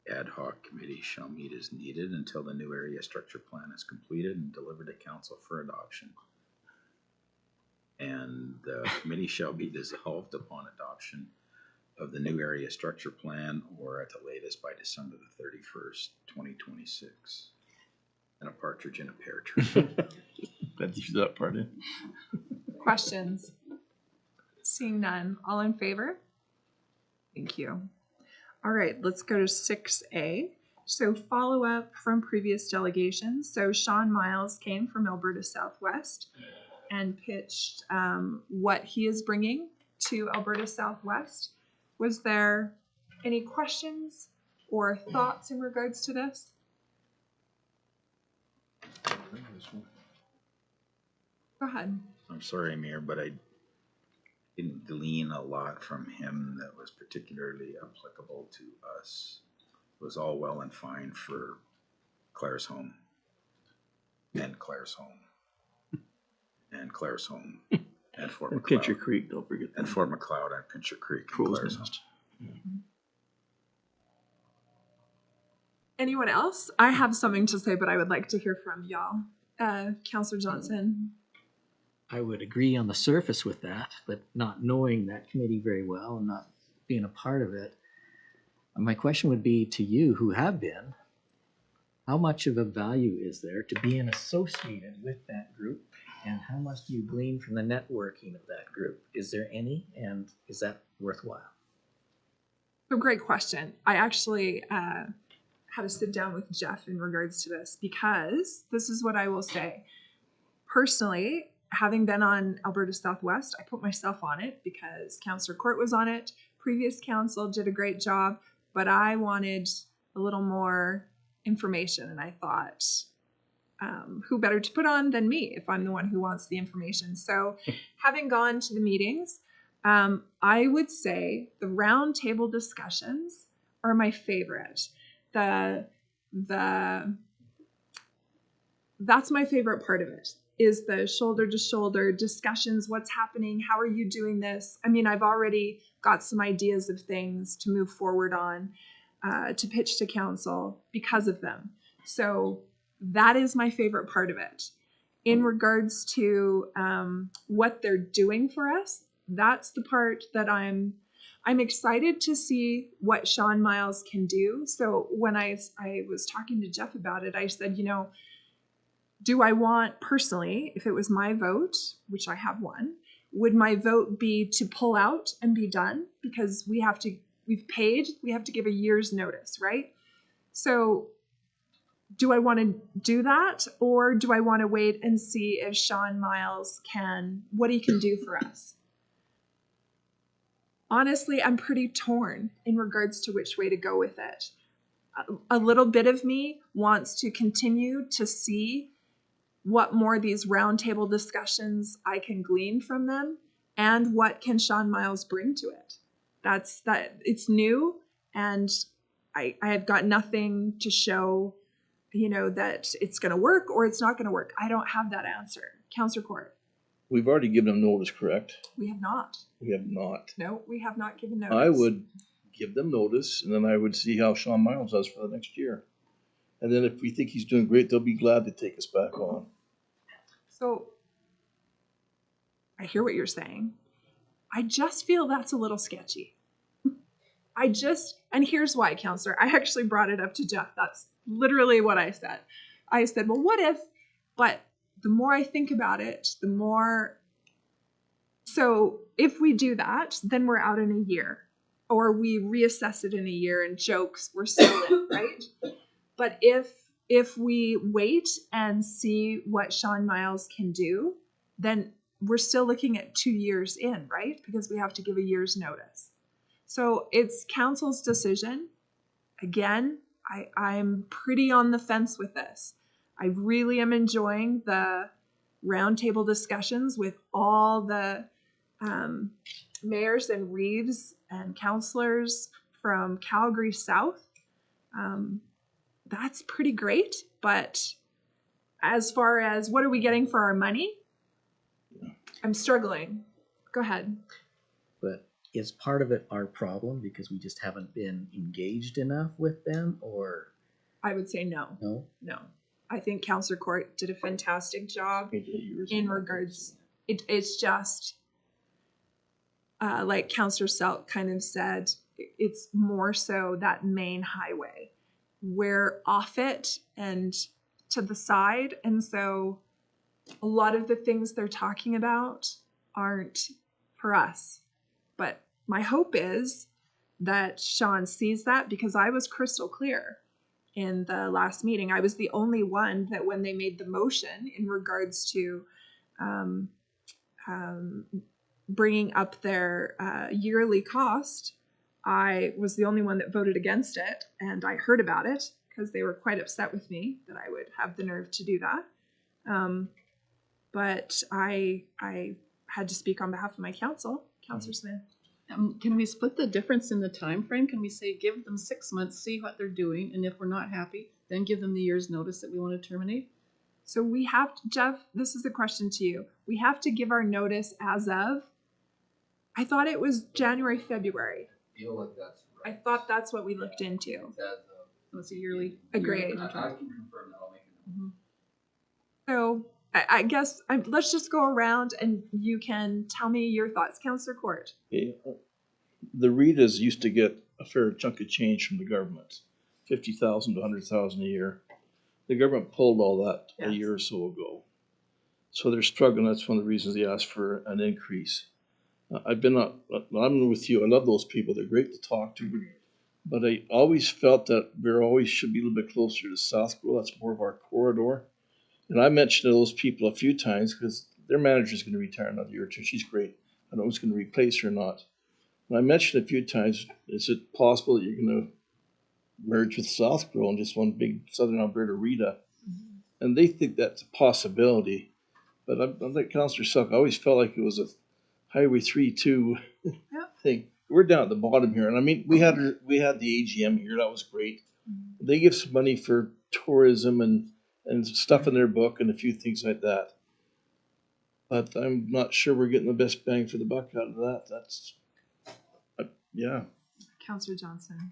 ad hoc committee shall meet as needed until the new area structure plan is completed and delivered to council for adoption. And the committee shall be dissolved upon adoption of the new area structure plan or at the latest by December the 31st, 2026. And a partridge in a pear tree. Let's use that part in. Questions? Seeing none. All in favor? Thank you. All right, let's go to 6A. So follow up from previous delegations. So Sean Miles came from Alberta Southwest and pitched what he is bringing to Alberta Southwest. Was there any questions or thoughts in regards to this? Go ahead. I'm sorry, Mayor, but I didn't glean a lot from him that was particularly applicable to us. It was all well and fine for Claire's home and Claire's home and Claire's home and Fort And McLeod. Pincher Creek, don't forget that. And Fort McLeod and Pincher Creek and Crow's Claire's home. Nest. Anyone else? I have something to say, but I would like to hear from y'all. Councillor Johnson. I would agree on the surface with that, but not knowing that committee very well and not being a part of it. My question would be to you who have been, how much of a value is there to being associated with that group? And how much do you glean from the networking of that group? Is there any, and is that worthwhile? So great question. I actually had to sit down with Jeff in regards to this because this is what I will say. Personally, having been on Alberta Southwest, I put myself on it because Councillor Court was on it. Previous council did a great job, but I wanted a little more information, and I thought, who better to put on than me if I'm the one who wants the information? So having gone to the meetings, I would say the round table discussions are my favorite. That's my favorite part of it, is the shoulder to shoulder discussions. What's happening? How are you doing this? I mean, I've already got some ideas of things to move forward on, to pitch to council because of them. So that is my favorite part of it. In regards to what they're doing for us, that's the part that I'm excited to see what Sean Miles can do. So when I was talking to Jeff about it, I said, do I want personally, if it was my vote, which I have one, would my vote be to pull out and be done? Because we've paid, we have to give a year's notice, right? So do I want to do that, or do I want to wait and see if Sean Miles what he can do for us? Honestly, I'm pretty torn in regards to which way to go with it. A little bit of me wants to continue to see what more these roundtable discussions I can glean from them, and what can Sean Miles bring to it. It's new, and I have got nothing to show, that it's going to work or it's not going to work. I don't have that answer. Councillor Court. We've already given them notice, correct? We have not. We have not. No, we have not given notice. I would give them notice, and then I would see how Sean Miles does for the next year. And then if we think he's doing great, they'll be glad to take us back on. So I hear what you're saying. I just feel that's a little sketchy. And here's why, Counselor. I actually brought it up to Jeff. That's literally what I said. I said, well, what if, but the more I think about it, the more, so if we do that, then we're out in a year, or we reassess it in a year and jokes, we're still in, right? But if we wait and see what Sean Miles can do, then we're still looking at 2 years in, right? Because we have to give a year's notice. So it's council's decision. Again, I'm pretty on the fence with this. I really am enjoying the roundtable discussions with all the mayors and reeves and councillors from Calgary South. That's pretty great, but as far as what are we getting for our money, I'm struggling. Go ahead. But is part of it our problem because we just haven't been engaged enough with them, or I would say no. no? No. I think Councillor Court did a fantastic job in regards. It's just like Councillor Selk kind of said, it's more so that main highway. We're off it and to the side, and so a lot of the things they're talking about aren't for us. But my hope is that Sean sees that, because I was crystal clear in the last meeting. I was the only one that when they made the motion in regards to bringing up their yearly cost, I was the only one that voted against it, and I heard about it because they were quite upset with me that I would have the nerve to do that. But I had to speak on behalf of my council, Councillor Smith. Can we split the difference in the time frame? Can we say give them 6 months, see what they're doing, and if we're not happy, then give them the year's notice that we want to terminate? So we have to, Jeff, this is a question to you. We have to give our notice as of, I thought it was January, February. I feel like that's right. I thought that's what we looked into. It's a yearly. Agreed. I can confirm that. I'll make it. So I guess let's just go around and you can tell me your thoughts, Councillor Court. Okay. The Ritas used to get a fair chunk of change from the government, 50,000 to 100,000 a year. The government pulled all that a year or so ago. So they're struggling. That's one of the reasons they asked for an increase. I'm with you. I love those people. They're great to talk to. But I always felt that there always should be a little bit closer to Southborough. That's more of our corridor. And I mentioned to those people a few times because their manager is going to retire in another year or two. She's great. I don't know who's going to replace her or not. And I mentioned a few times, is it possible that you're going to merge with Southborough and just one big Southern Alberta Rita? And they think that's a possibility. But I'm like Councillor Suck. I always felt like it was a Highway 3-2 thing. We're down at the bottom here. And I mean, we had the AGM here. That was great. They give some money for tourism and stuff in their book and a few things like that. But I'm not sure we're getting the best bang for the buck out of that. That's, yeah. Councillor Johnson.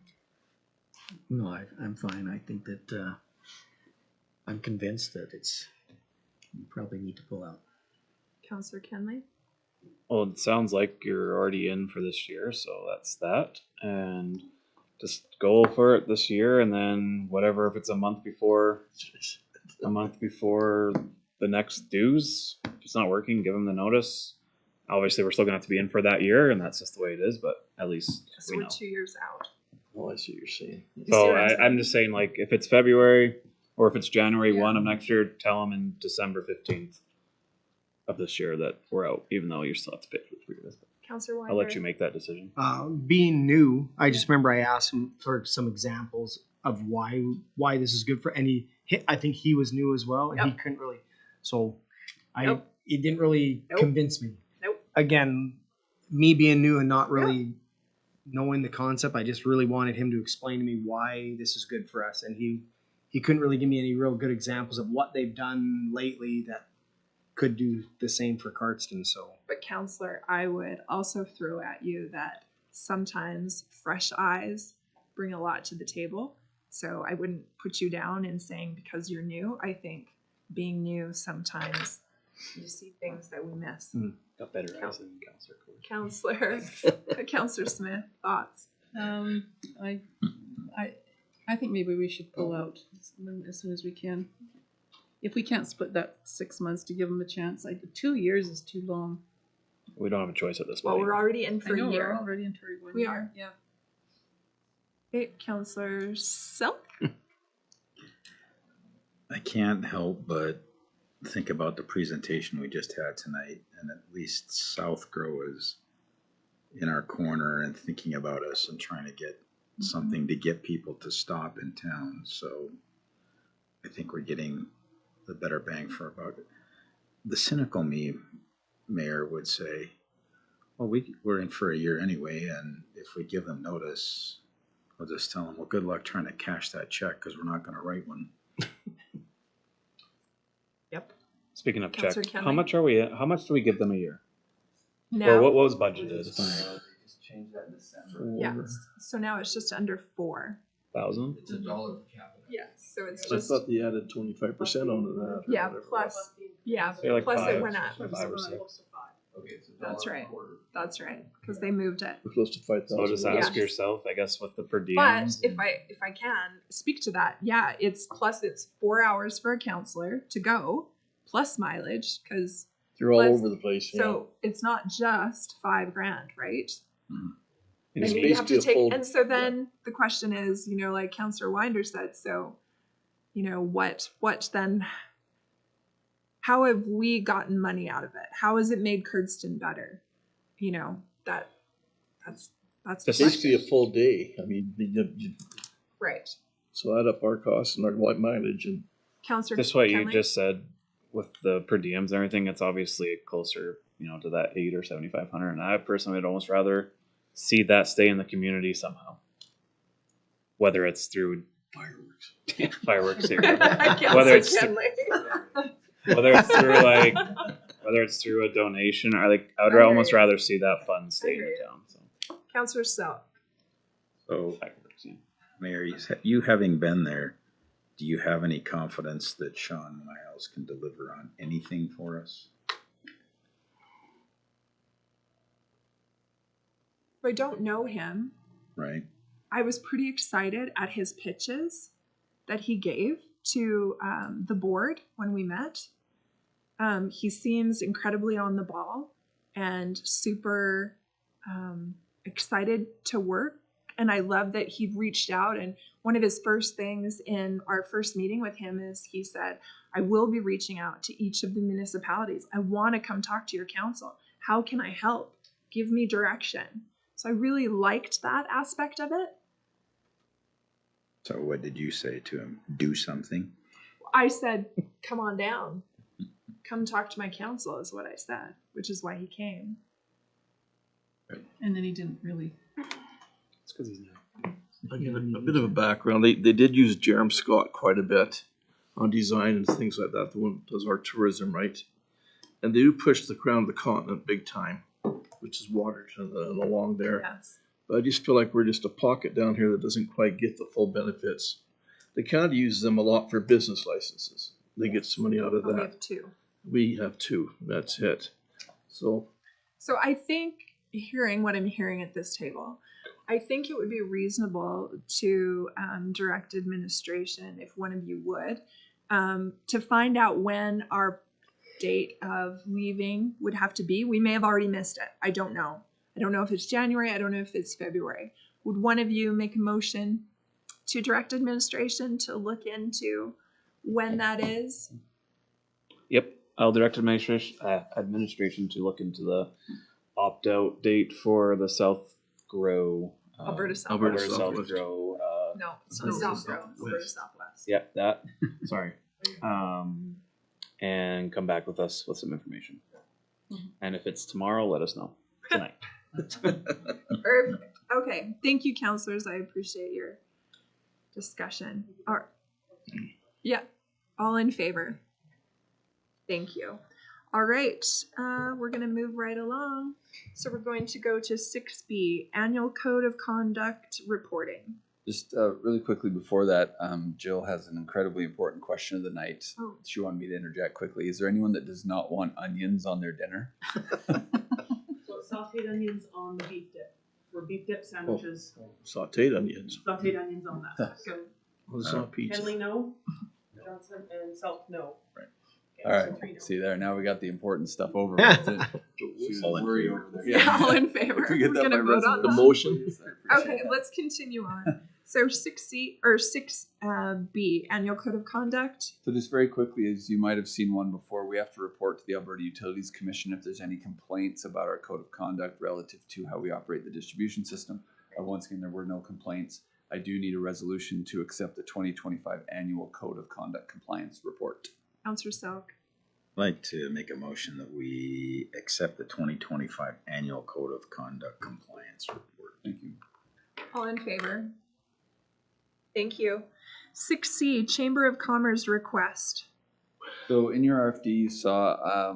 No, I'm fine. I think that I'm convinced that you probably need to pull out. Councillor Kenley. Well, it sounds like you're already in for this year, so that's that. And just go for it this year, and then whatever, if it's a month before the next dues, if it's not working, give them the notice. Obviously, we're still gonna have to be in for that year, and that's just the way it is. But at least So we we're know. 2 years out. Oh, I see what you're saying. So I'm just saying, like, if it's February or if it's January 1 of next year, tell them in December 15th of this year that we're out, even though you still have to pay for the 3 years. Councillor Weiler. I'll let you make that decision. Being new, I just remember I asked him for some examples of why this is good for any. I think he was new as well, and he couldn't really. So, it didn't really convince me. Nope. Again, me being new and not really knowing the concept, I just really wanted him to explain to me why this is good for us, and he couldn't really give me any real good examples of what they've done lately that could do the same for Cardston. So, but Councillor, I would also throw at you that sometimes fresh eyes bring a lot to the table. So I wouldn't put you down in saying because you're new. I think being new, sometimes you see things that we miss. Got better eyes than Councillor. Councillor Smith, thoughts? I think maybe we should pull out as soon as we can. If we can't split that 6 months to give them a chance, 2 years is too long. We don't have a choice at this point. Well, we're already in for a year. We're already in for 1 We year. are. Yeah. Okay, Councillor Silk. I can't help but think about the presentation we just had tonight, and at least South Grow is in our corner and thinking about us and trying to get something to get people to stop in town. So I think we're getting the better bang for our buck. The cynical me, Mayor, would say, well, we're in for a year anyway, and if we give them notice, I'll just tell them, well, good luck trying to cash that check because we're not going to write one. Yep. Speaking of Councillor check, Kenley. how much do we give them a year? No. Or what was budgeted? change that in December. Yeah. So now it's just under 4,000. It's $1 per capita. Yeah. So it's I just thought they added 25% onto that. or yeah whatever. plus yeah They're like plus it 5, went up. 5 or 6. Okay, it's That's $1 right. a quarter. That's right because they moved it. We're close to 5,000. So just ask Yeah. yourself, I guess, with the per But diems. if I can speak to that, yeah, it's 4 hours for a counselor to go plus mileage because You're all plus- over the place. Yeah. so it's not just $5,000, right? It's And you have to basically a take, full- and so then the question is, like Counselor Winder said, so, what then, how have we gotten money out of it? How has it made Cardston better? That's It's the basically a question. full day. I mean, Right. so add up our costs and our mileage and Counselor Just what you Kenley? just said with the per diems and everything, it's obviously closer, to that 8 or 7,500. And I personally would almost rather see that stay in the community somehow, whether it's through fireworks. fireworks here, Counselor whether it's Kenley. whether it's through a donation or I would I hear almost you. rather see that fund stay in hear the you. town. So Counselor Selk. So, fireworks, yeah. Mayor, you having been there, do you have any confidence that Sean Miles can deliver on anything for us? I don't know him. Right? I was pretty excited at his pitches that he gave to the board when we met. He seems incredibly on the ball and super excited to work. And I love that he reached out. And one of his first things in our first meeting with him is he said, I will be reaching out to each of the municipalities. I want to come talk to your council. How can I help? Give me direction. So I really liked that aspect of it. So what did you say to him? Do something? I said, come on down. Come talk to my council is what I said, which is why he came. And then he didn't really. It's because he's not. I'll give a bit of a background. They did use Jerem Scott quite a bit on design and things like that. The one that does our tourism, right? And they do push the crown of the continent big time, which is Waterton and along there. Yes. But I just feel like we're just a pocket down here that doesn't quite get the full benefits. The county uses them a lot for business licenses. They get some money out of Oh, we that. have 2. We have 2. That's it. So So I think hearing what I'm hearing at this table, I think it would be reasonable to direct administration, if one of you would, to find out when our date of leaving would have to be. We may have already missed it. I don't know. I don't know if it's January. I don't know if it's February. Would one of you make a motion to direct administration to look into when that is? Yep, I'll direct administration to look into the opt-out date for the South Grow. Alberta Southwest. Alberta South Southwest. Grow. No, it's not South Grove. It's Alberta Southwest. Yep, that. Sorry. And come back with us with some information. And if it's tomorrow, let us know tonight. Perfect. Okay. Thank you, counselors. I appreciate your discussion. Yeah. All in favor? Thank you. All right. We're going to move right along. So we're going to go to 6B, Annual Code of Conduct Reporting. Just really quickly before that, Jill has an incredibly important question of the night. Oh. She wanted me to interject quickly. Is there anyone that does not want onions on their dinner? So sauteed onions on the beef dip. For beef dip sandwiches, sauteed onions. sauteed onions on that. So Well, it's not pizza. Henley, no. Johnson and Self, no. Right. Okay, All so right. 3 no. See there, now we got the important stuff over with. She was All in worried favor. over there. Yeah, all in favor. If we get We're that going to by vote on The that. motion. please, I appreciate Okay, that. let's continue on. So 6C or 6B, Annual Code of Conduct. So just very quickly, as you might have seen one before, we have to report to the Alberta Utilities Commission if there's any complaints about our code of conduct relative to how we operate the distribution system. Once again, there were no complaints. I do need a resolution to accept the 2025 Annual Code of Conduct Compliance Report. Counselor Selk. I'd like to make a motion that we accept the 2025 Annual Code of Conduct Compliance Report. Thank you. All in favor? Thank you. 6C, Chamber of Commerce request. So in your RFD, you saw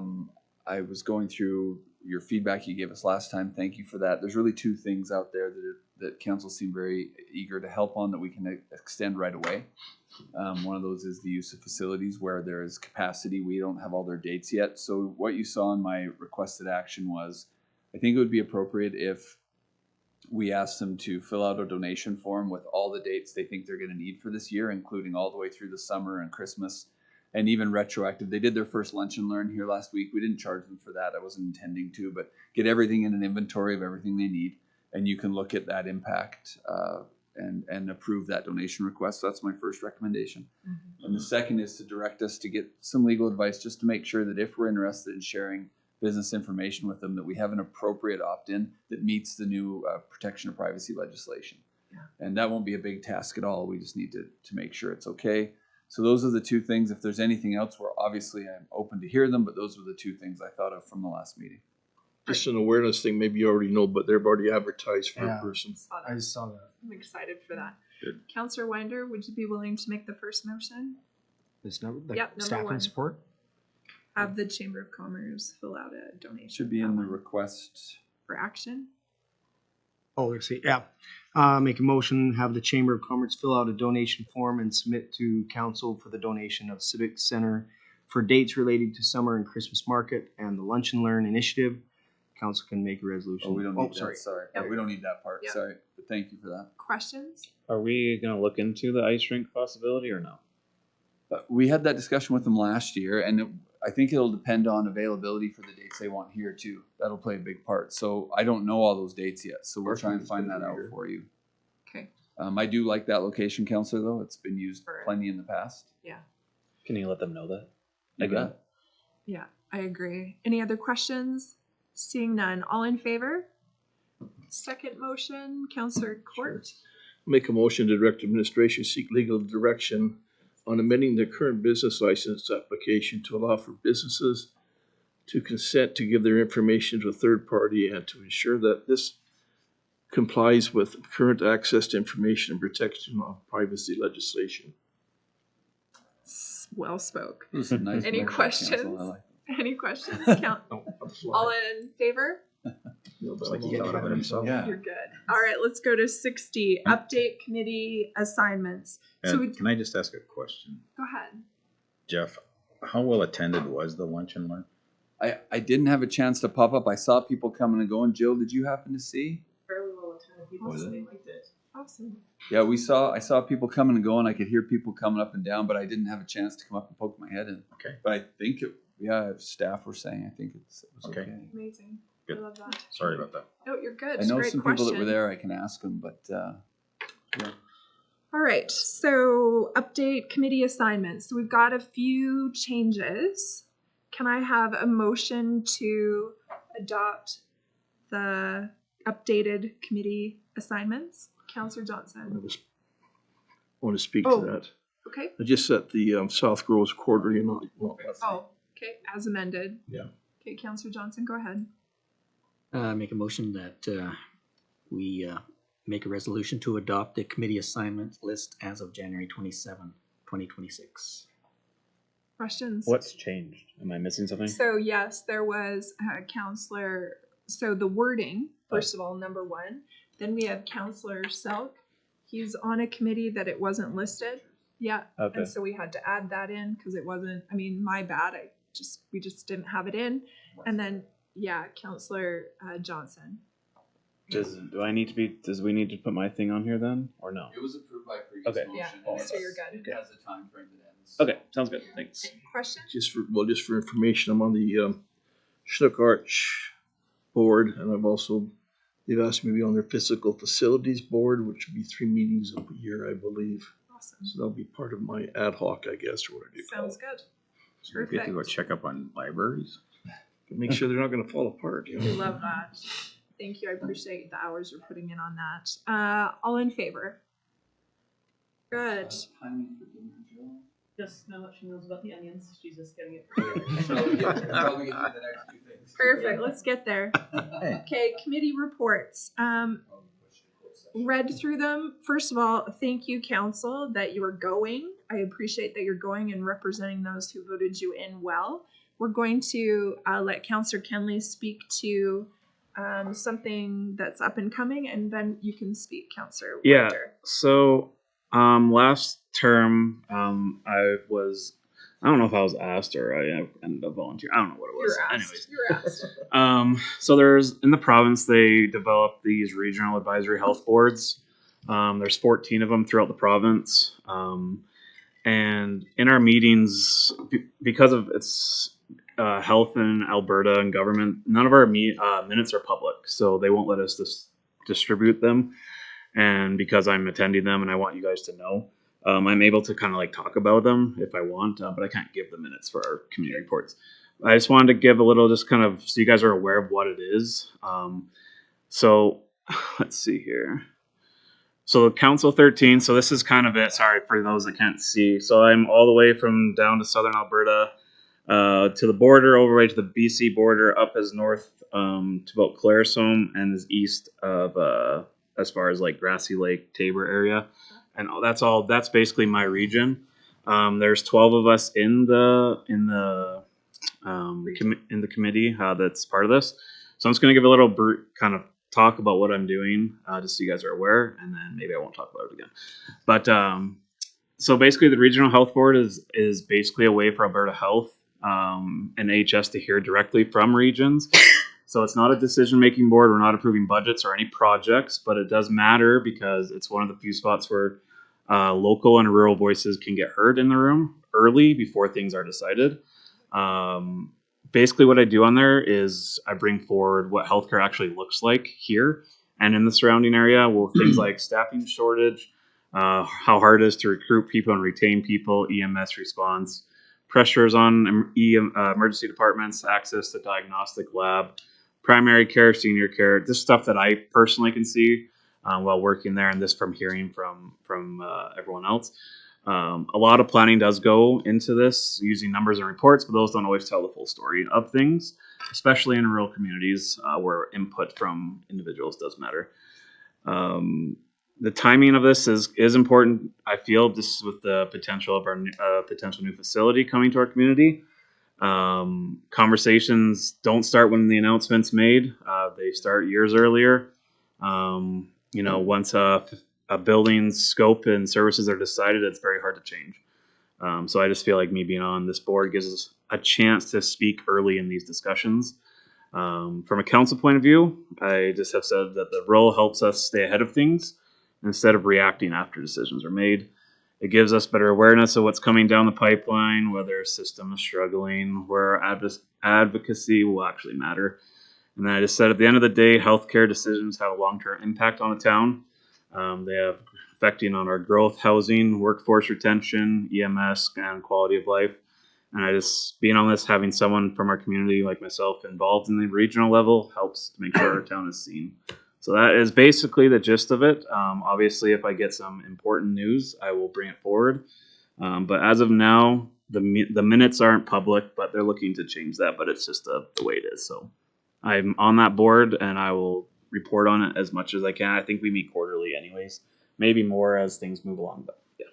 I was going through your feedback you gave us last time. Thank you for that. There's really two things out there that council seem very eager to help on that we can extend right away. One of those is the use of facilities where there is capacity. We don't have all their dates yet. So what you saw in my requested action was, I think it would be appropriate if we asked them to fill out a donation form with all the dates they think they're going to need for this year, including all the way through the summer and Christmas, and even retroactive. They did their first lunch and learn here last week. We didn't charge them for that. I wasn't intending to, but get everything in an inventory of everything they need, and you can look at that impact and approve that donation request. So that's my first recommendation. Mm-hmm. And the second is to direct us to get some legal advice just to make sure that if we're interested in sharing business information with them, that we have an appropriate opt-in that meets the new protection of privacy legislation. Yeah. And that won't be a big task at all. We just need to make sure it's okay. So those are the two things. If there's anything else, I'm open to hear them, but those were the two things I thought of from the last meeting. Just an awareness thing, maybe you already know, but they've already advertised for a person. I just saw that. I'm excited for that. Good. Councillor Winder, would you be willing to make the first motion? This number, the Yep, number staff 1. and support. Have the Chamber of Commerce fill out a donation. Should be in the request. For action. Oh, let's see. Yeah. Make a motion, have the Chamber of Commerce fill out a donation form and submit to council for the donation of Civic Center for dates related to summer and Christmas market and the Lunch and Learn initiative. Council can make a resolution. Oh, we don't need that. Sorry. Yep. Yeah, we don't need that part. Yep. Sorry. But thank you for that. Questions? Are we going to look into the ice rink possibility or no? We had that discussion with them last year, and I think it'll depend on availability for the dates they want here too. That'll play a big part. So I don't know all those dates yet, so we'll try and find that out for you. Okay. I do like that location, Councillor, though. It's been used plenty in the past. Yeah. Can you let them know that? You bet. Yeah, I agree. Any other questions? Seeing none. All in favor? Second motion, Councillor Court. Sure. Make a motion to direct administration seek legal direction on amending the current business license application to allow for businesses to consent to give their information to a third party and to ensure that this complies with current access to information and protection of privacy legislation. Well spoke. Nice. Any questions? Any questions? Count. All in favor? Looks like he thought of it himself. Yeah. You're good. All right, let's go to 60. Update committee assignments. And can I just ask a question? Go ahead. Jeff, how well attended was the lunch and learn? I didn't have a chance to pop up. I saw people coming and going. Jill, did you happen to see? Fairly well attended. People Awesome. liked it. Awesome. Yeah, I saw people coming and going. I could hear people coming up and down, but I didn't have a chance to come up and poke my head in. Okay. But I think staff were saying, I think it was okay. Amazing. Good. I love that. Sorry about that. No, you're good. I know Great some question. people that were there. I can ask them, but yeah. All right, so update committee assignments. So we've got a few changes. Can I have a motion to adopt the updated committee assignments? Councillor Johnson. I want to speak Oh. to that. Okay. I just set the South Groves quarterly. Oh, okay, as amended. Yeah. Okay, Councillor Johnson, go ahead. Make a motion that we make a resolution to adopt the committee assignment list as of January 27, 2026. Questions? What's changed? Am I missing something? So yes, there was Councillor, so the wording, first of all, number 1. Then we have Councillor Selk. He's on a committee that it wasn't listed yet. Okay. And so we had to add that in because it wasn't, my bad. We just didn't have it in. And then, Councillor Johnson. Does we need to put my thing on here then, or no? It was approved by previous Okay. motion. Yeah, so you're good. It has a time frame that ends. Okay, sounds good. Thanks. Question? Just for information, I'm on the Chinook Arch board, and they've asked me to be on their physical facilities board, which would be 3 meetings a year, I believe. Awesome. So that'll be part of my ad hoc, I guess, or whatever you call Sounds it. good. So we get to go check up on libraries. Make sure they're not going to fall apart. You know? We love that. Thank you. I appreciate the hours you're putting in on that. All in favor? Good. Timing for dinner, Jill? Just now that she knows about the onions, she's just getting it. Probably get through the next 2 things. Perfect. Let's get there. Okay, committee reports. Read through them. First of all, thank you, council, that you are going. I appreciate that you're going and representing those who voted you in well. we're going to let Councillor Kenley speak to something that's up and coming, and then you can speak, Councillor Yeah. Winter. So last term, I don't know if I was asked or I ended up volunteering. I don't know what it was. You're asked. So there's in the province they developed these regional advisory health boards. There's 14 of them throughout the province. And in our meetings, because of its health in Alberta and government, none of our minutes are public, so they won't let us distribute them. And because I'm attending them and I want you guys to know, I'm able to kind of like talk about them if I want, but I can't give the minutes for our community reports. I just wanted to give a little, just kind of so you guys are aware of what it is. So let's see here. So Council 13, so this is kind of it. Sorry for those that can't see. So I'm all the way from down to southern Alberta to the border, over way to the BC border, up as north to about Claresholm, and as east of as far as like Grassy Lake, Tabor area. And that's basically my region. There's 12 of us in the committee that's part of this. So I'm just going to give a little kind of talk about what I'm doing, just so you guys are aware, and then maybe I won't talk about it again. But so basically, the Regional Health Board is basically a way for Alberta Health and AHS to hear directly from regions. So it's not a decision-making board. We're not approving budgets or any projects, but it does matter because it's one of the few spots where local and rural voices can get heard in the room early before things are decided. Basically what I do on there is I bring forward what healthcare actually looks like here and in the surrounding area. Well, things like staffing shortage, how hard it is to recruit people and retain people, EMS response, pressures on emergency departments, access to diagnostic lab, primary care, senior care, this stuff that I personally can see while working there, and this from hearing from everyone else. A lot of planning does go into this using numbers and reports, but those don't always tell the full story of things, especially in rural communities where input from individuals does matter. The timing of this is important. I feel just with the potential of our potential new facility coming to our community. Conversations don't start when the announcement's made. They start years earlier. Once a building's scope and services are decided, it's very hard to change. So I just feel like me being on this board gives us a chance to speak early in these discussions. From a council point of view, I just have said that the role helps us stay ahead of things instead of reacting after decisions are made. It gives us better awareness of what's coming down the pipeline, whether a system is struggling, where advocacy will actually matter. And then I just said at the end of the day, healthcare decisions have a long-term impact on a town. They have affecting on our growth, housing, workforce retention, EMS, and quality of life. And I just, being on this, having someone from our community like myself involved in the regional level helps to make sure our town is seen. So that is basically the gist of it. Obviously, if I get some important news, I will bring it forward. But as of now, the minutes aren't public, but they're looking to change that. But it's just the way it is. So I'm on that board, and I will report on it as much as I can. I think we meet quarterly anyways, maybe more as things move along, but yeah.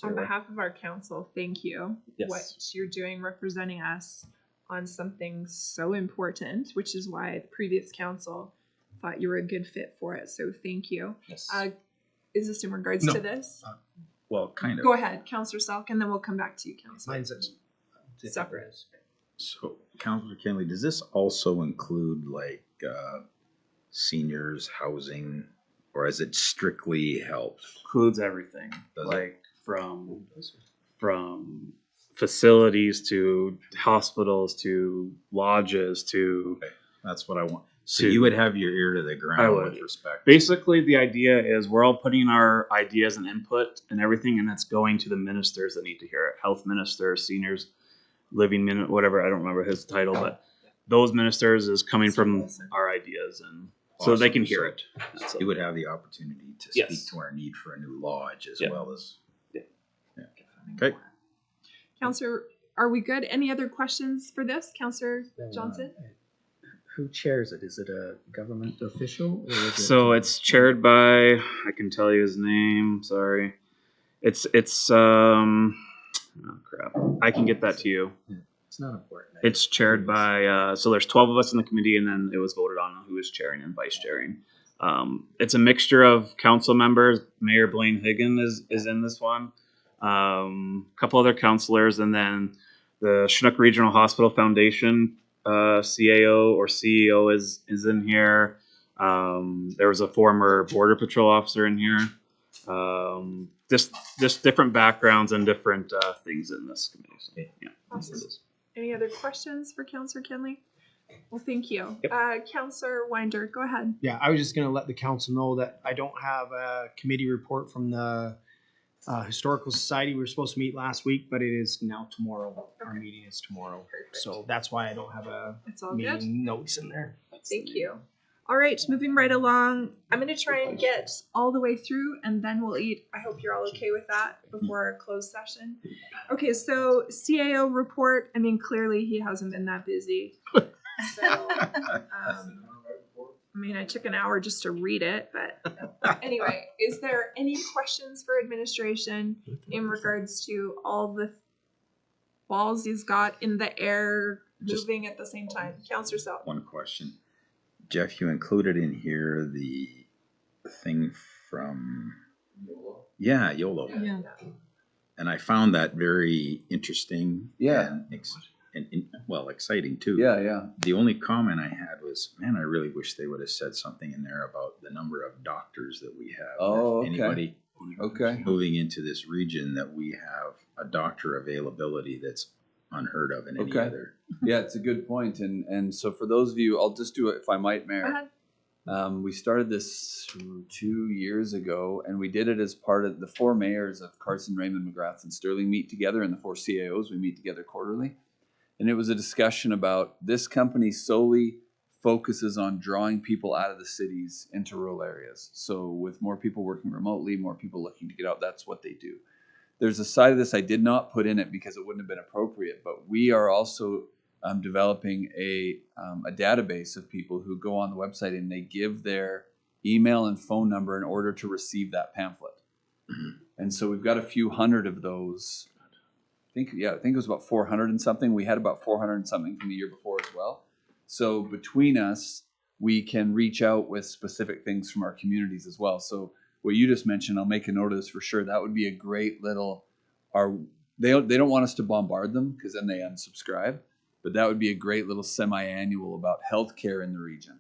On behalf of our council, thank you. Yes. What you're doing representing us on something so important, which is why the previous council thought you were a good fit for it. So thank you. Yes. Is this in regards to this? Well, kind of. Go ahead, Councillor Salk, and then we'll come back to you, Councillor. Mine's separate. So, Councilor Kenley, does this also include like seniors housing, or is it strictly health? Includes everything, Does like from facilities to hospitals to lodges to. Okay. That's what I want. So to, you would have your ear to the I ground would. with respect. Basically, the idea is we're all putting our ideas and input and everything, and it's going to the ministers that need to hear it. Health ministers, seniors, living minute, whatever. I don't remember his title, but those ministers is coming from our ideas, and so they can hear it. So you would have the opportunity to speak to our need for a new lodge as well as. Yeah. Okay. Councillor, are we good? Any other questions for this, Councillor Johnson? Who chairs it? Is it a government official? Or is So it's chaired by, I can tell you his name. Sorry, it's oh crap. I can get that to you. It's not important. It's chaired by, so there's 12 of us in the committee, and then it was voted on who is chairing and vice chairing. It's a mixture of council members. Mayor Blaine Higgin is in this one. A couple other councilors, and then the Chinook Regional Hospital Foundation CAO or CEO is in here. There was a former Border Patrol officer in here. Just different backgrounds and different things in this committee. So, yeah, Awesome. Any other questions for Councillor Kinley? Well, thank you. Councillor Winder, go ahead. Yeah, I was just gonna let the council know that I don't have a committee report from the Historical Society. We were supposed to meet last week, but it is now tomorrow. Our meeting is tomorrow. Perfect. So that's why I don't have a It's all meeting good. notes in there. Thank you. All right, moving right along. I'm going to try and get all the way through and then we'll eat. I hope you're all okay with that before our closed session. Okay, so CAO report. I mean, clearly he hasn't been that busy. So, I mean, I took an hour just to read it, but anyway, is there any questions for administration in regards to all the balls he's got in the air moving at the same time? Councillor Selk. One question. Jeff, you included in here the thing from YOLO. Yeah. And I found that very interesting. Yeah. And well, exciting too. Yeah. The only comment I had was, man, I really wish they would have said something in there about the number of doctors that we have. Oh, okay. Anybody Okay. moving into this region, that we have a doctor availability that's unheard of in any Okay. other. Yeah, it's a good point. And so for those of you, I'll just do it if I might, Go Mayor. ahead. We started this 2 years ago, and we did it as part of the 4 mayors of Cardston, Raymond, McGrath, and Sterling meet together, and the 4 CAOs, we meet together quarterly. And it was a discussion about this company solely focuses on drawing people out of the cities into rural areas. So with more people working remotely, more people looking to get out, that's what they do. There's a side of this I did not put in it because it wouldn't have been appropriate, but we are also developing a database of people who go on the website and they give their email and phone number in order to receive that pamphlet. And so we've got a few hundred of those. I think it was about 400 and something. We had about 400 and something from the year before as well. So between us, we can reach out with specific things from our communities as well. So what you just mentioned, I'll make a note of this for sure. That would be a great little. They don't want us to bombard them because then they unsubscribe. But that would be a great little semi-annual about healthcare in the region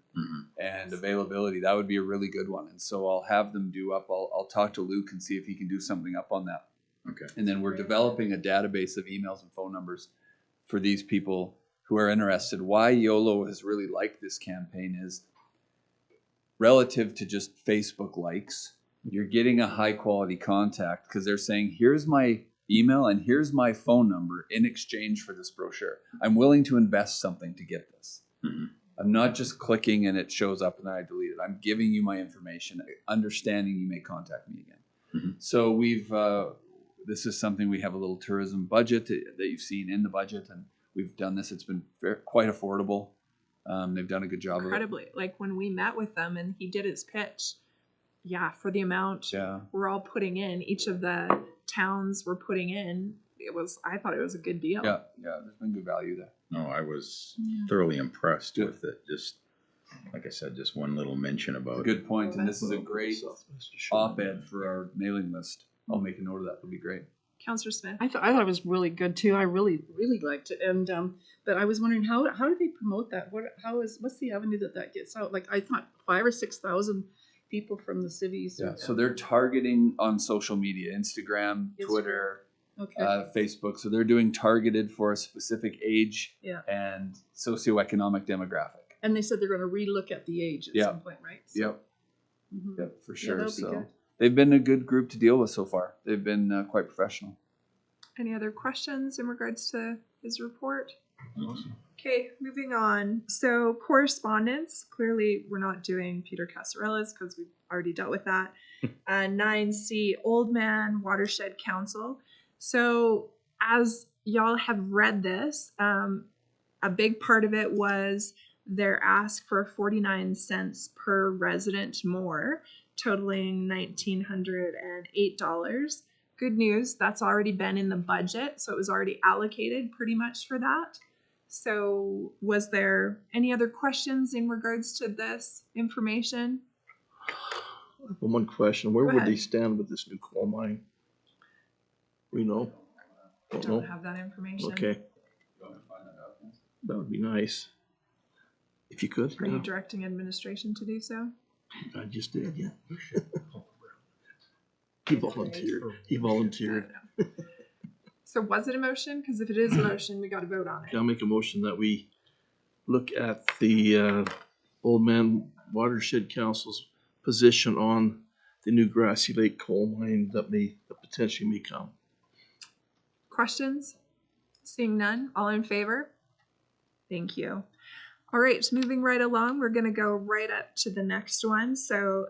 and availability. That would be a really good one. And so I'll have them do up. I'll talk to Luke and see if he can do something up on that. Okay. And then we're developing a database of emails and phone numbers for these people who are interested. Why YOLO has really liked this campaign is relative to just Facebook likes. You're getting a high quality contact because they're saying, here's my email and here's my phone number in exchange for this brochure. I'm willing to invest something to get this. I'm not just clicking and it shows up and then I delete it. I'm giving you my information, understanding you may contact me again. So we've, this is something we have a little tourism budget that you've seen in the budget, and we've done this. It's been quite affordable. They've done a good job Incredibly. of it. Like when we met with them and he did his pitch, for the amount we're all putting in, each of the towns we're putting in, I thought it was a good deal. Yeah, there's been good value there. No, I was thoroughly impressed with it. Just like I said, just one little mention about Good point, and this is a great op-ed for our mailing list. I'll make a note of that. It'll be great. Councillor Smith. I thought it was really good too. I really liked it, and but I was wondering how do they promote that? What's the avenue that gets out? Like I thought 5,000 or 6,000 people from the cities. Yeah, so they're targeting on social media, Instagram, Twitter, Facebook. So they're doing targeted for a specific age and socioeconomic demographic. And they said they're going to relook at the age at some point, right? So, Yep, for sure. that'll be So good. they've been a good group to deal with so far. They've been quite professional. Any other questions in regards to his report? Okay, moving on. So correspondence. Clearly, we're not doing Peter Casarella's because we've already dealt with that. 9C, Old Man Watershed Council. So as y'all have read this, a big part of it was their ask for 49 cents per resident more, totaling $1,908. Good news, that's already been in the budget, so it was already allocated pretty much for that. So was there any other questions in regards to this information? One question, where Go would they ahead. stand with this new coal mine? We know? Don't Don't know? have that information. Okay, that would be nice. If you could, Are you yeah. directing administration to do so? I just did, yeah. He volunteered. So was it a motion? Because if it is a motion, we got to vote on I'll it. make a motion that we look at the Old Man Watershed Council's position on the new Grassy Lake coal mine that potentially may come. Questions? Seeing none, all in favor? Thank you. All right, moving right along, we're going to go right up to the next one. So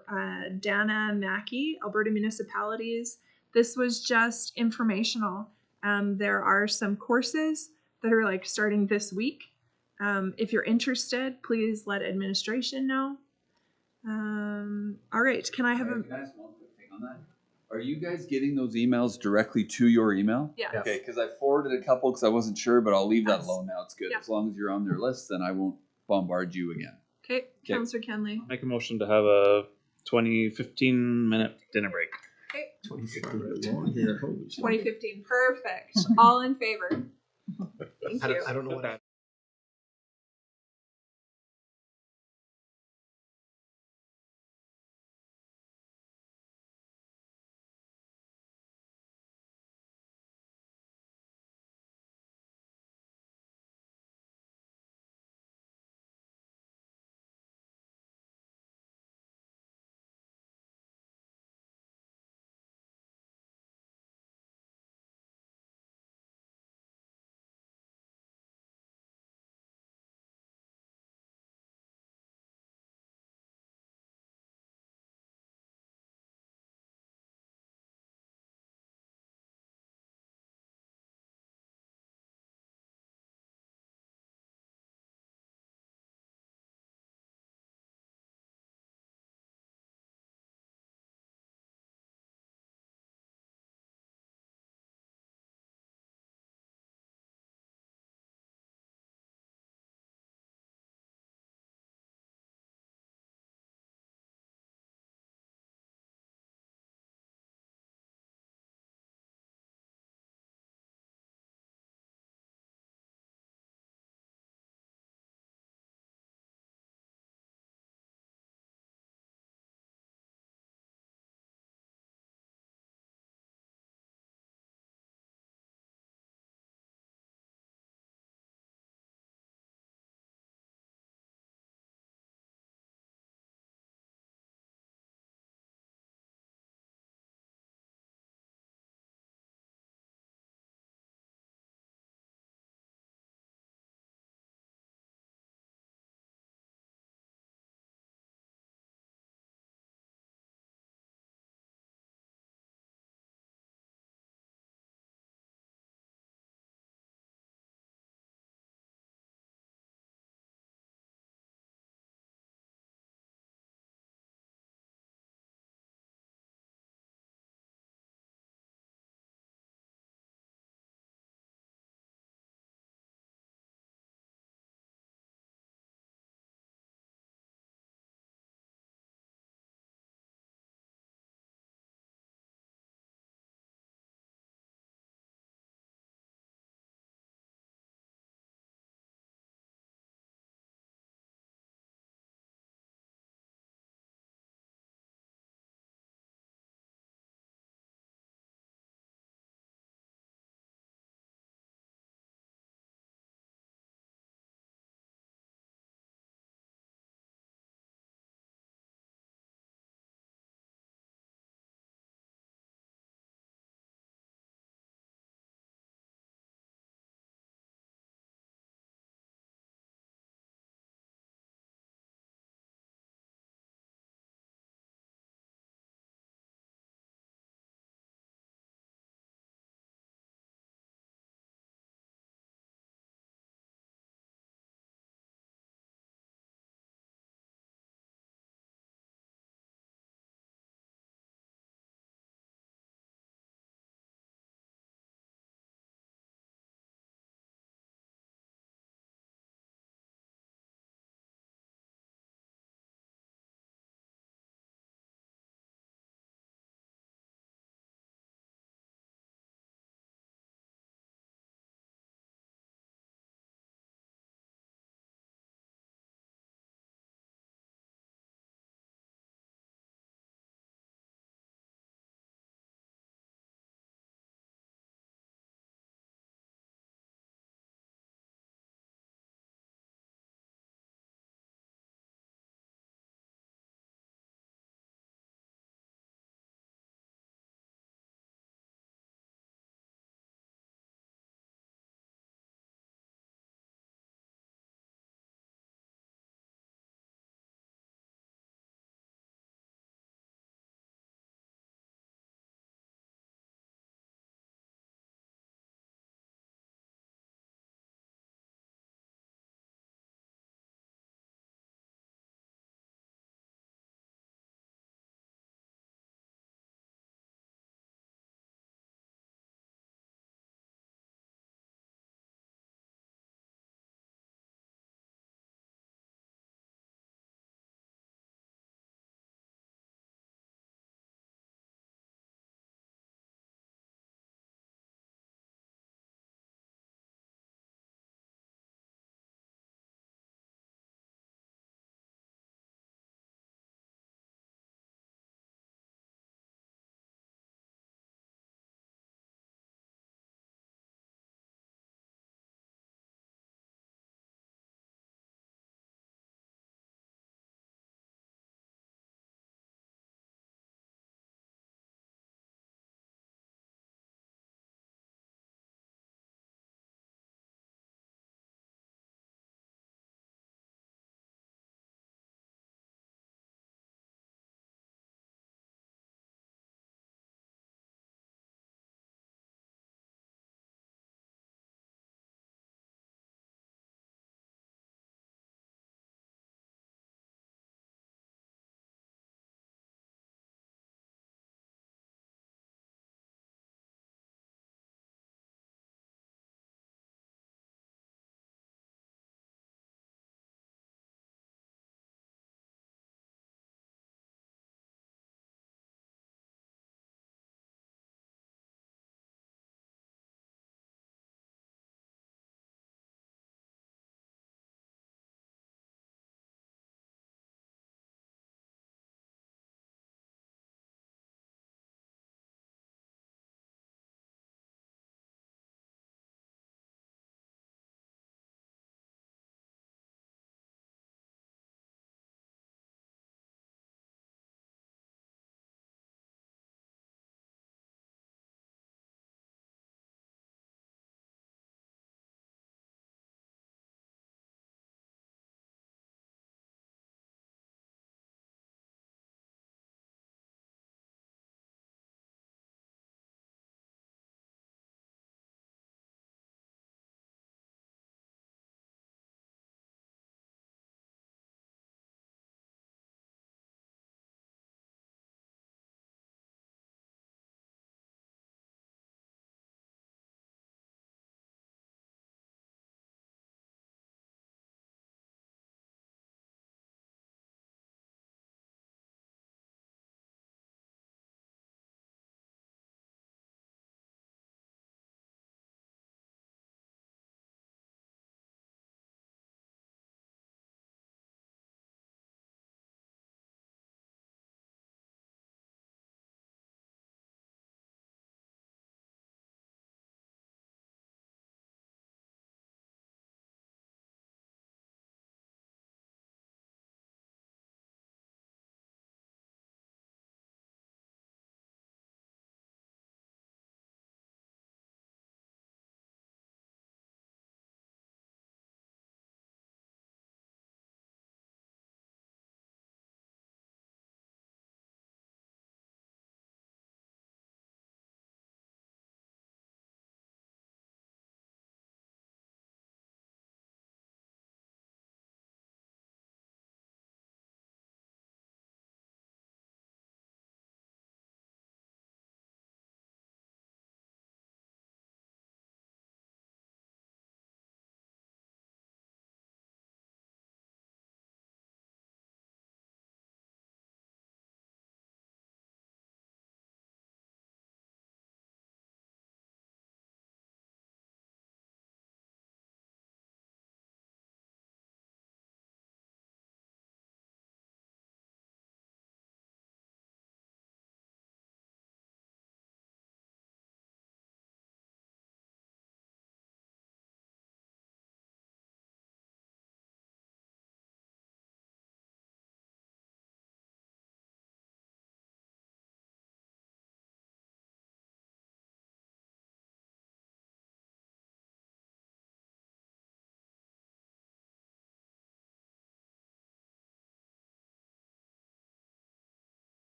Dana Mackey, Alberta Municipalities. This was just informational. There are some courses that are like starting this week. If you're interested, please let administration know. All right, can I have Can I ask one quick thing on that? Are you guys getting those emails directly to your email? Yeah. Okay, because I forwarded a couple because I wasn't sure, but I'll leave that Yes. alone now. It's good. Yeah. As long as you're on their list, then I won't bombard you again. Okay, Councillor Kenley. Make a motion to have a 15-minute dinner break. Okay, 2015. 2015, perfect. All in favor? Thank you. I don't know what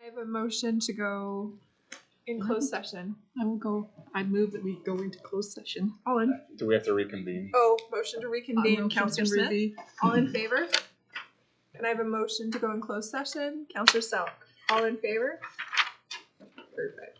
I have a motion to go in closed session. I move that we go into closed session. All in, Do we have to reconvene? motion to reconvene, Counselor Smith. All in favor? Can I have a motion to go in closed session? Counselor Selk. All in favor? Perfect.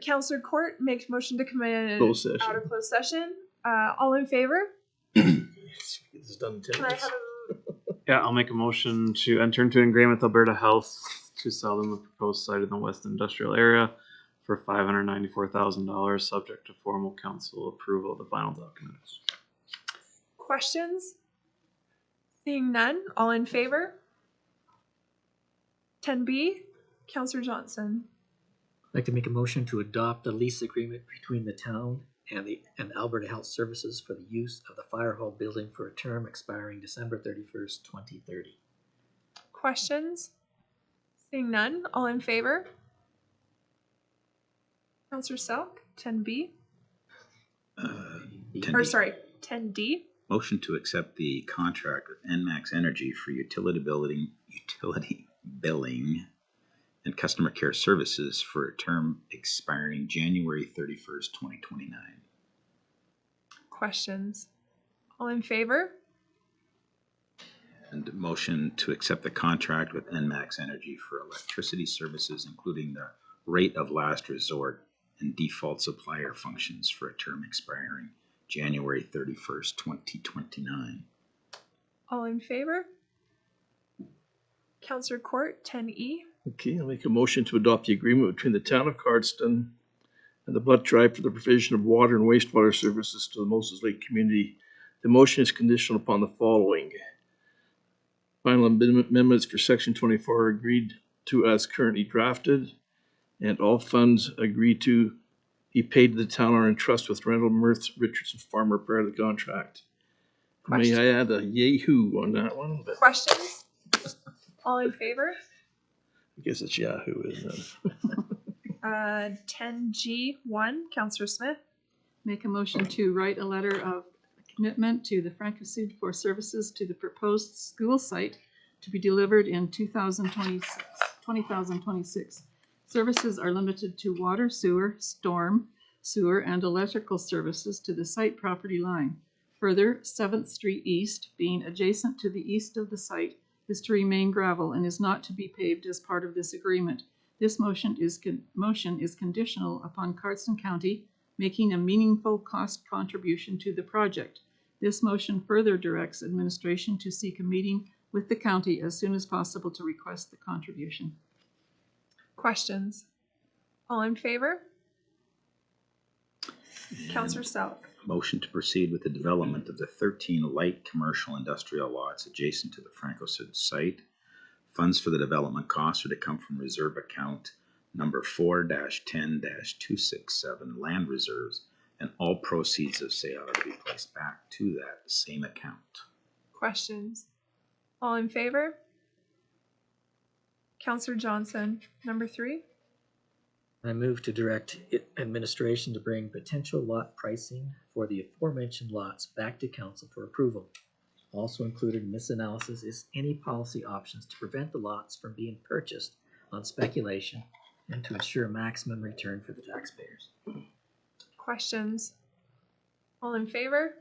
Counselor Court makes motion to come in Closed session. out of closed session. All in favor? Get this done in 10 Can I minutes. have a Yeah, I'll make a motion to enter into an agreement with Alberta Health to sell them the proposed site in the West Industrial Area for $594,000, subject to formal council approval of the final documents. questions? Seeing none, all in favor? 10B, Counselor Johnson. I'd like to make a motion to adopt a lease agreement between the town and Alberta Health Services for the use of the fire hall building for a term expiring December 31st, 2030. Questions? Seeing none, all in favor? Counselor Selk, 10B, or 10D. sorry, 10D. Motion to accept the contract with NMAX Energy for utility billing and customer care services for a term expiring January 31st, 2029. Questions? All in favor? And motion to accept the contract with NMAX Energy for electricity services, including the rate of last resort and default supplier functions for a term expiring January 31st, 2029. All in favor? Counselor Court, 10E. Okay, I'll make a motion to adopt the agreement between the town of Cardston and the Butt Tribe for the provision of water and wastewater services to the Moses Lake community. The motion is conditional upon the following. Final amendments for section 24 are agreed to as currently drafted, and all funds agreed to be paid to the town are in trust with Randall Mirth Richardson Farmer prior to the contract. May I add a yahoo on that one? But Questions? All in favor? I guess it's Yahoo, isn't it? 10G1, Counselor Smith. Make a motion to write a letter of commitment to the Francocide for services to the proposed school site to be delivered in 2026. Services are limited to water, sewer, storm, sewer, and electrical services to the site property line. Further, 7th Street East, being adjacent to the east of the site, is to remain gravel and is not to be paved as part of this agreement. This motion is conditional upon Cardston County making a meaningful cost contribution to the project. This motion further directs administration to seek a meeting with the county as soon as possible to request the contribution. Questions? All in favor? Counselor Selk. Motion to proceed with the development of the 13 light commercial industrial lots adjacent to the Francocide site. Funds for the development costs are to come from reserve account number 4-10-267 land reserves, and all proceeds of sale are to be placed back to that same account. Questions? All in favor? Counselor Johnson, number 3. I move to direct administration to bring potential lot pricing for the aforementioned lots back to council for approval. Also included in this analysis is any policy options to prevent the lots from being purchased on speculation and to ensure maximum return for the taxpayers. Questions? All in favor?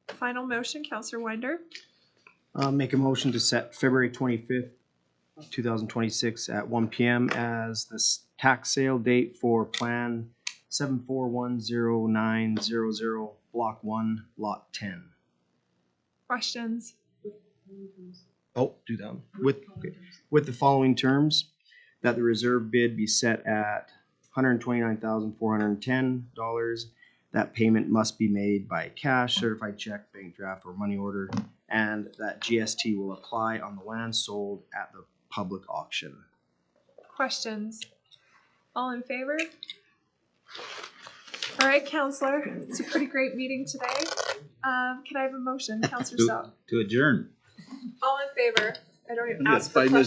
Final motion, Counselor Winder. Make a motion to set February 25th, 2026 at 1 p.m. as the tax sale date for Plan 74109000 Block 1, Lot 10. Questions? Oh, do that one. With the following terms, that the reserve bid be set at $129,410. That payment must be made by cash, certified check, bank draft, or money order, and that GST will apply on the land sold at the public auction. Questions? All in favor? All right, Counselor. It's a pretty great meeting today. Can I have a motion, Counselor Selk? To adjourn. All in favor? I don't even You got ask for 5 minutes